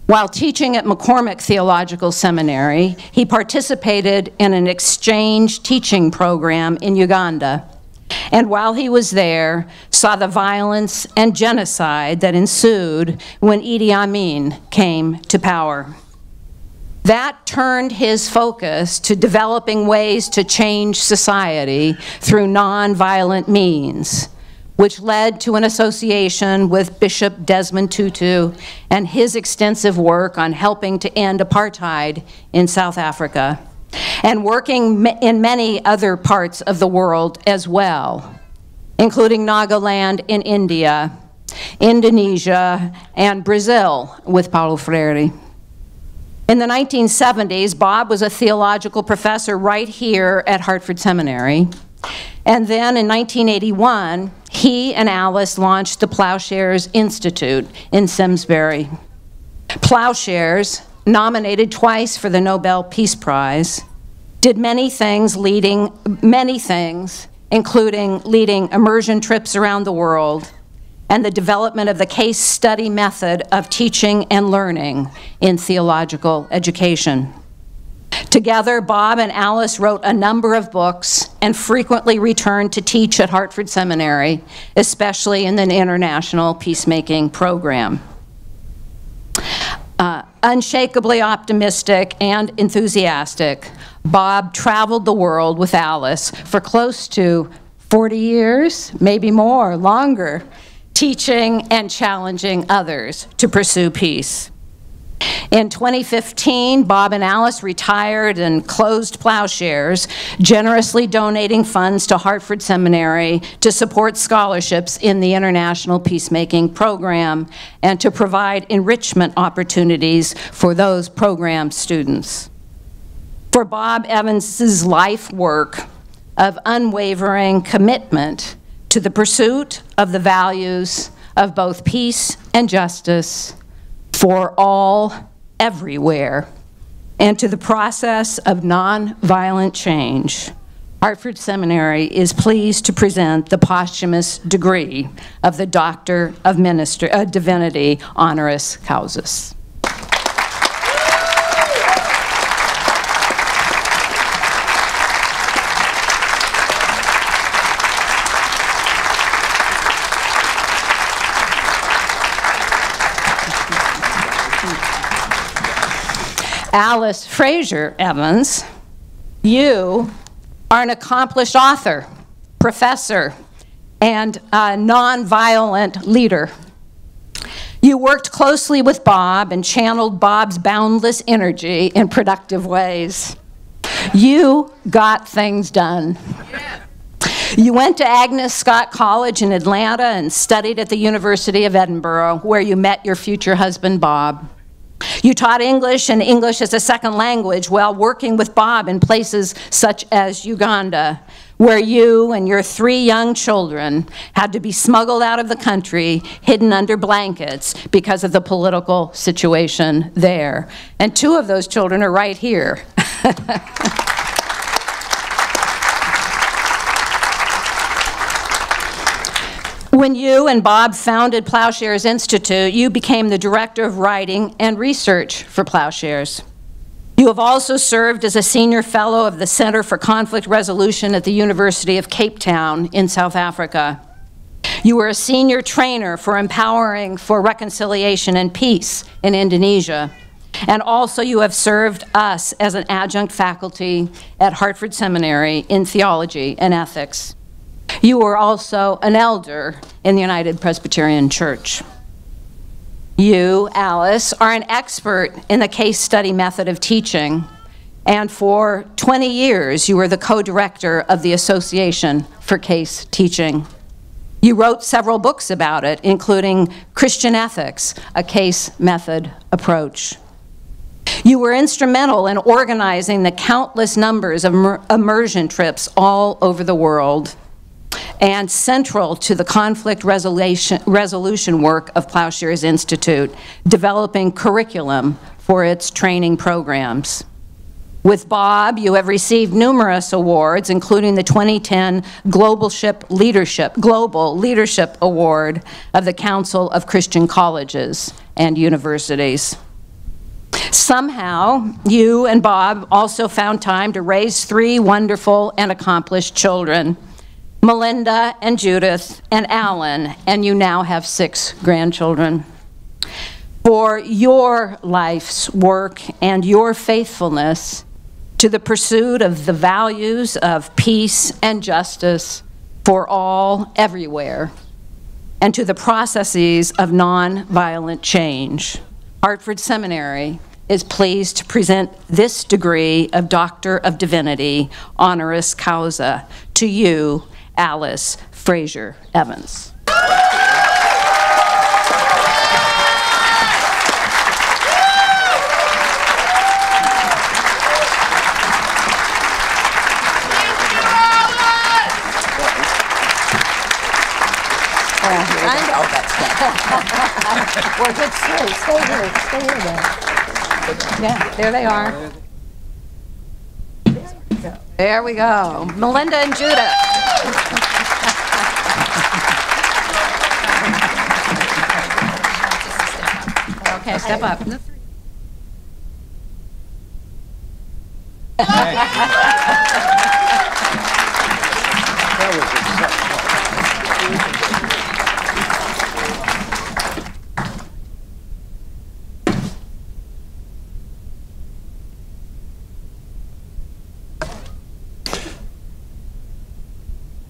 While teaching at McCormick Theological Seminary, he participated in an exchange teaching program in Uganda, and while he was there, saw the violence and genocide that ensued when Idi Amin came to power. That turned his focus to developing ways to change society through nonviolent means, which led to an association with Bishop Desmond Tutu and his extensive work on helping to end apartheid in South Africa, and working in many other parts of the world as well, including Nagaland in India, Indonesia, and Brazil with Paulo Freire. In the 1970s, Bob was a theological professor right here at Hartford Seminary. And then in 1981, he and Alice launched the Plowshares Institute in Simsbury. Plowshares, nominated twice for the Nobel Peace Prize, did many things, including leading immersion trips around the world and the development of the case study method of teaching and learning in theological education. Together, Bob and Alice wrote a number of books and frequently returned to teach at Hartford Seminary, especially in the International Peacemaking program. Unshakably optimistic and enthusiastic, Bob traveled the world with Alice for close to 40 years, maybe more, longer, teaching and challenging others to pursue peace. In 2015, Bob and Alice retired and closed Plowshares, generously donating funds to Hartford Seminary to support scholarships in the International Peacemaking program and to provide enrichment opportunities for those program students. For Bob Evans's life work of unwavering commitment to the pursuit of the values of both peace and justice for all, everywhere, and to the process of nonviolent change, Hartford Seminary is pleased to present the posthumous degree of the Doctor of Divinity honoris causa. Alice Fraser Evans, you are an accomplished author, professor, and a nonviolent leader. You worked closely with Bob and channeled Bob's boundless energy in productive ways. You got things done. You went to Agnes Scott College in Atlanta and studied at the University of Edinburgh, where you met your future husband, Bob. You taught English and English as a second language while working with Bob in places such as Uganda, where you and your 3 young children had to be smuggled out of the country, hidden under blankets because of the political situation there. And 2 of those children are right here. When you and Bob founded Plowshares Institute, you became the director of writing and research for Plowshares. You have also served as a senior fellow of the Center for Conflict Resolution at the University of Cape Town in South Africa. You were a senior trainer for Empowering for Reconciliation and Peace in Indonesia. And also you have served us as an adjunct faculty at Hartford Seminary in theology and ethics. You were also an elder in the United Presbyterian Church. You, Alice, are an expert in the case study method of teaching, and for 20 years you were the co-director of the Association for Case Teaching. You wrote several books about it, including Christian Ethics, a case method approach. You were instrumental in organizing the countless numbers of immersion trips all over the world, and central to the conflict resolution work of Plowshares Institute, developing curriculum for its training programs. With Bob, you have received numerous awards, including the 2010 Global Leadership Award of the Council of Christian Colleges and Universities. Somehow, you and Bob also found time to raise 3 wonderful and accomplished children, Melinda and Judith and Alan, and you now have 6 grandchildren. For your life's work and your faithfulness to the pursuit of the values of peace and justice for all everywhere, and to the processes of nonviolent change, Hartford Seminary is pleased to present this degree of Doctor of Divinity, honoris causa, to you, Alice Fraser Evans. Well, good, stay here then. Yeah, there they are. There we go. Melinda and Judith. Okay, step up.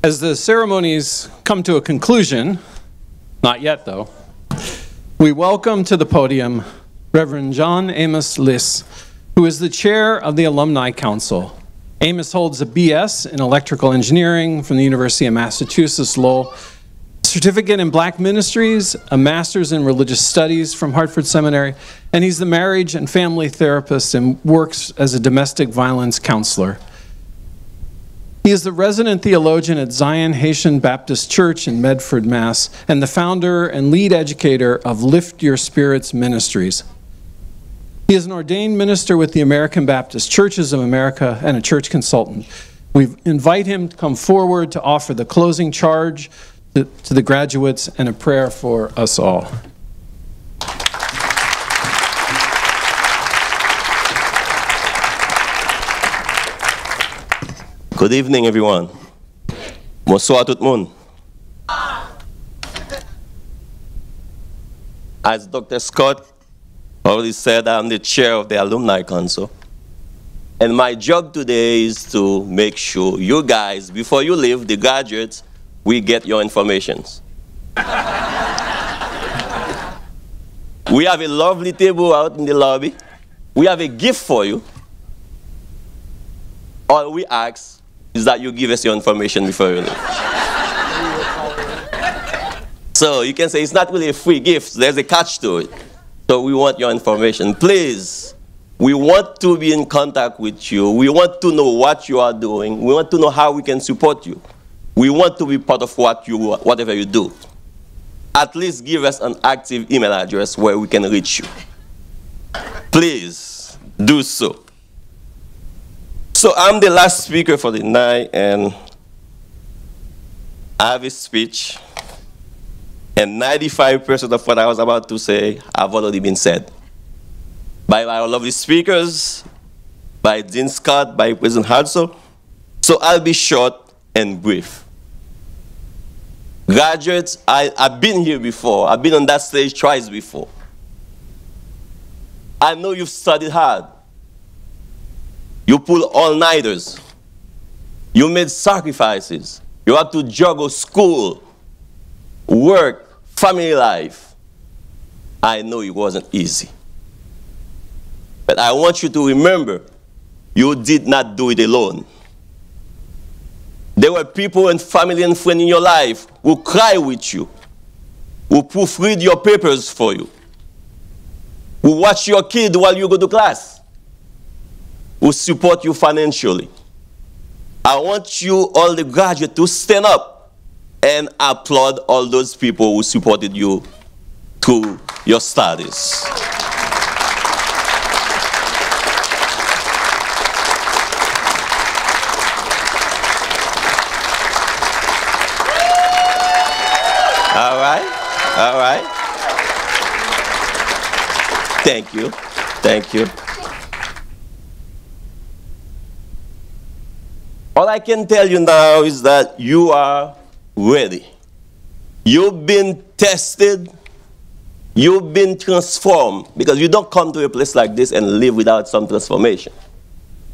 As the ceremonies come to a conclusion, not yet though, we welcome to the podium Reverend John Amos Liss, who is the chair of the Alumni Council. Amos holds a BS in Electrical Engineering from the University of Massachusetts Lowell, certificate in Black Ministries, a master's in Religious Studies from Hartford Seminary, and he's the marriage and family therapist and works as a domestic violence counselor. He is the resident theologian at Zion Haitian Baptist Church in Medford, Mass., and the founder and lead educator of Lift Your Spirits Ministries. He is an ordained minister with the American Baptist Churches of America and a church consultant. We invite him to come forward to offer the closing charge to the graduates and a prayer for us all. Good evening, everyone. Bonsoir tout le monde. As Dr. Scott already said, I'm the chair of the Alumni Council. And my job today is to make sure you guys, before you leave, the graduates, we get your information. We have a lovely table out in the lobby. We have a gift for you. All we ask is that you give us your information before you leave. So you can say it's not really a free gift. There's a catch to it. So we want your information. Please, we want to be in contact with you. We want to know what you are doing. We want to know how we can support you. We want to be part of whatever you do. At least give us an active email address where we can reach you. Please do so. So I'm the last speaker for the night, and I have a speech, and 95% of what I was about to say have already been said by our lovely speakers by Dean Scott, by President Hartford. So I'll be short and brief. Graduates, I've been here before. I've been on that stage twice before. I know you've studied hard. You pull all-nighters. You made sacrifices. You had to juggle school, work, family life. I know it wasn't easy. But I want you to remember, you did not do it alone. There were people and family and friends in your life who cry with you, who proofread your papers for you, who watch your kid while you go to class, who support you financially. I want you, all the graduates, to stand up and applaud all those people who supported you through your studies. All right, all right. Thank you, thank you. All I can tell you now is that you are ready. You've been tested. You've been transformed, because you don't come to a place like this and live without some transformation.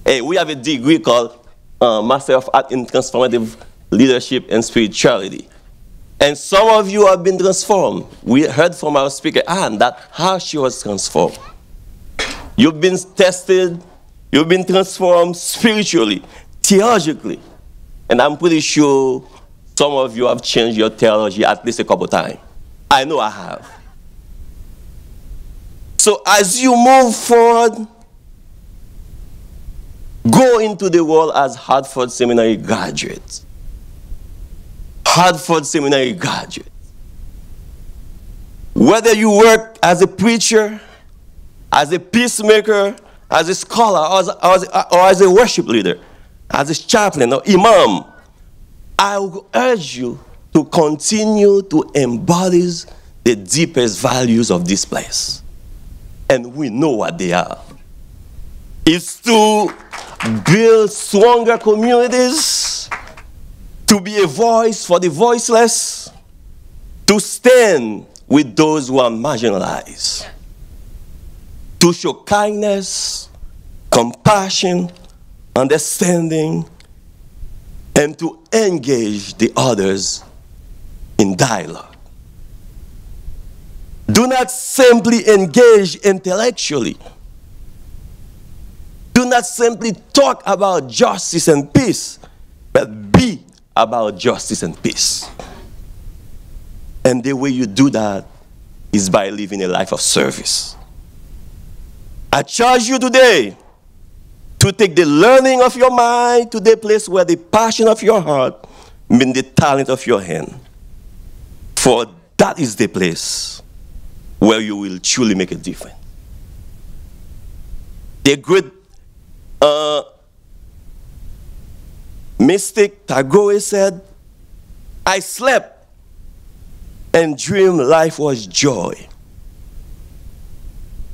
Hey, we have a degree called Master of Art in Transformative Leadership and Spirituality. And some of you have been transformed. We heard from our speaker, Anne, that how she was transformed. You've been tested. You've been transformed spiritually, theologically. And I'm pretty sure some of you have changed your theology at least a couple times. I know I have. So as you move forward, go into the world as Hartford Seminary graduates. Hartford Seminary graduates. Whether you work as a preacher, as a peacemaker, as a scholar, or as a worship leader, as a chaplain or imam, I will urge you to continue to embody the deepest values of this place. And we know what they are. It's to build stronger communities, to be a voice for the voiceless, to stand with those who are marginalized, to show kindness, compassion, understanding, and to engage the others in dialogue. Do not simply engage intellectually. Do not simply talk about justice and peace, but be about justice and peace. And the way you do that is by living a life of service. I charge you today to take the learning of your mind to the place where the passion of your heart means the talent of your hand. For that is the place where you will truly make a difference. The great mystic Tagore said, I slept and dreamed life was joy.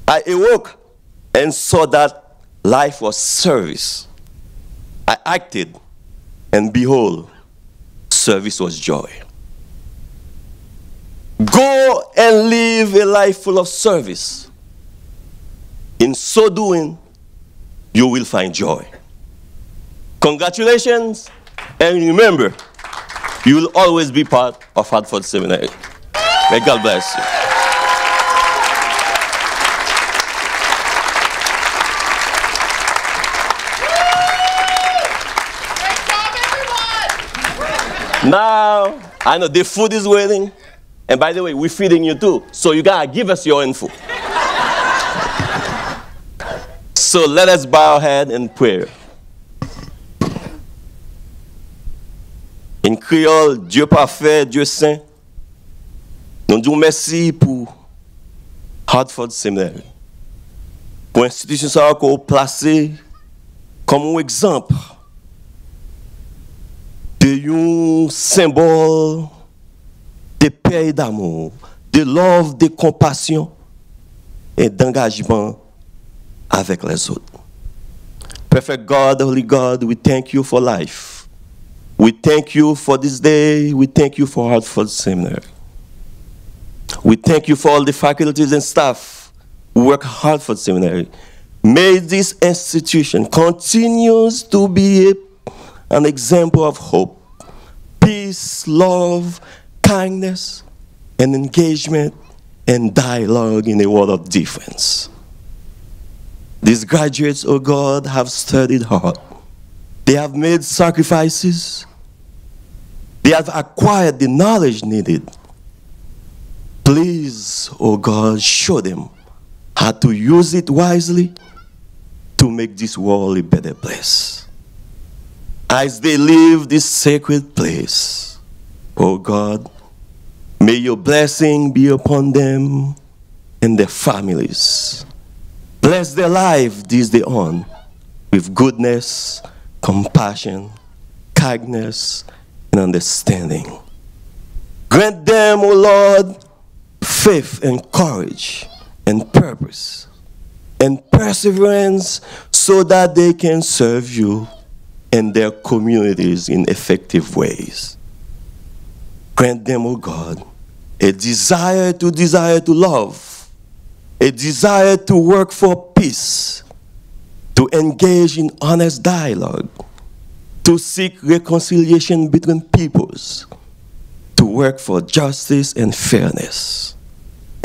I awoke and saw that life was service. I acted, and behold, service was joy. Go and live a life full of service. In so doing, you will find joy. Congratulations, and remember, you will always be part of Hartford Seminary. May God bless you. Now, I know the food is waiting. And by the way, we're feeding you too. So you gotta give us your info. So let us bow our head in prayer. In créole, Dieu parfait, Dieu saint, nous disons merci pour Hartford Seminary. Pour l'institution qu'on a placée comme un exemple de un symbole de paix et d'amour, de love, de compassion et d'engagement avec les autres. Perfect God, holy God, we thank you for life. We thank you for this day. We thank you for Hartford Seminary. We thank you for all the faculties and staff who work at Hartford Seminary. May this institution continues to be an example of hope, peace, love, kindness, and engagement and dialogue in a world of difference. These graduates, oh God, have studied hard. They have made sacrifices. They have acquired the knowledge needed. Please, oh God, show them how to use it wisely to make this world a better place. As they leave this sacred place, oh God, may your blessing be upon them and their families. Bless their life this day on with goodness, compassion, kindness, and understanding. Grant them, O Lord, faith and courage and purpose and perseverance so that they can serve you and their communities in effective ways. Grant them, O God, a desire to love, a desire to work for peace, to engage in honest dialogue, to seek reconciliation between peoples, to work for justice and fairness,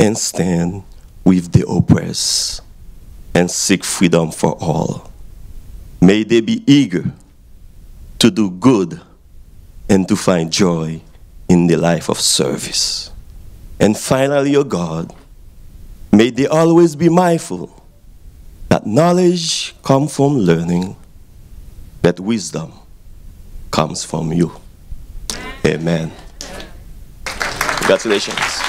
and stand with the oppressed and seek freedom for all. May they be eager to do good and to find joy in the life of service. And finally, O God, may they always be mindful that knowledge comes from learning, that wisdom comes from you. Amen. Congratulations.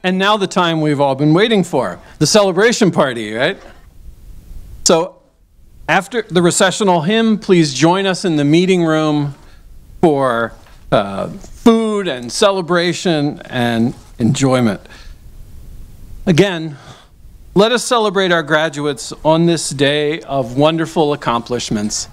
And now the time we've all been waiting for, the celebration party, right? So after the recessional hymn, please join us in the meeting room for food and celebration and enjoyment. Again, let us celebrate our graduates on this day of wonderful accomplishments.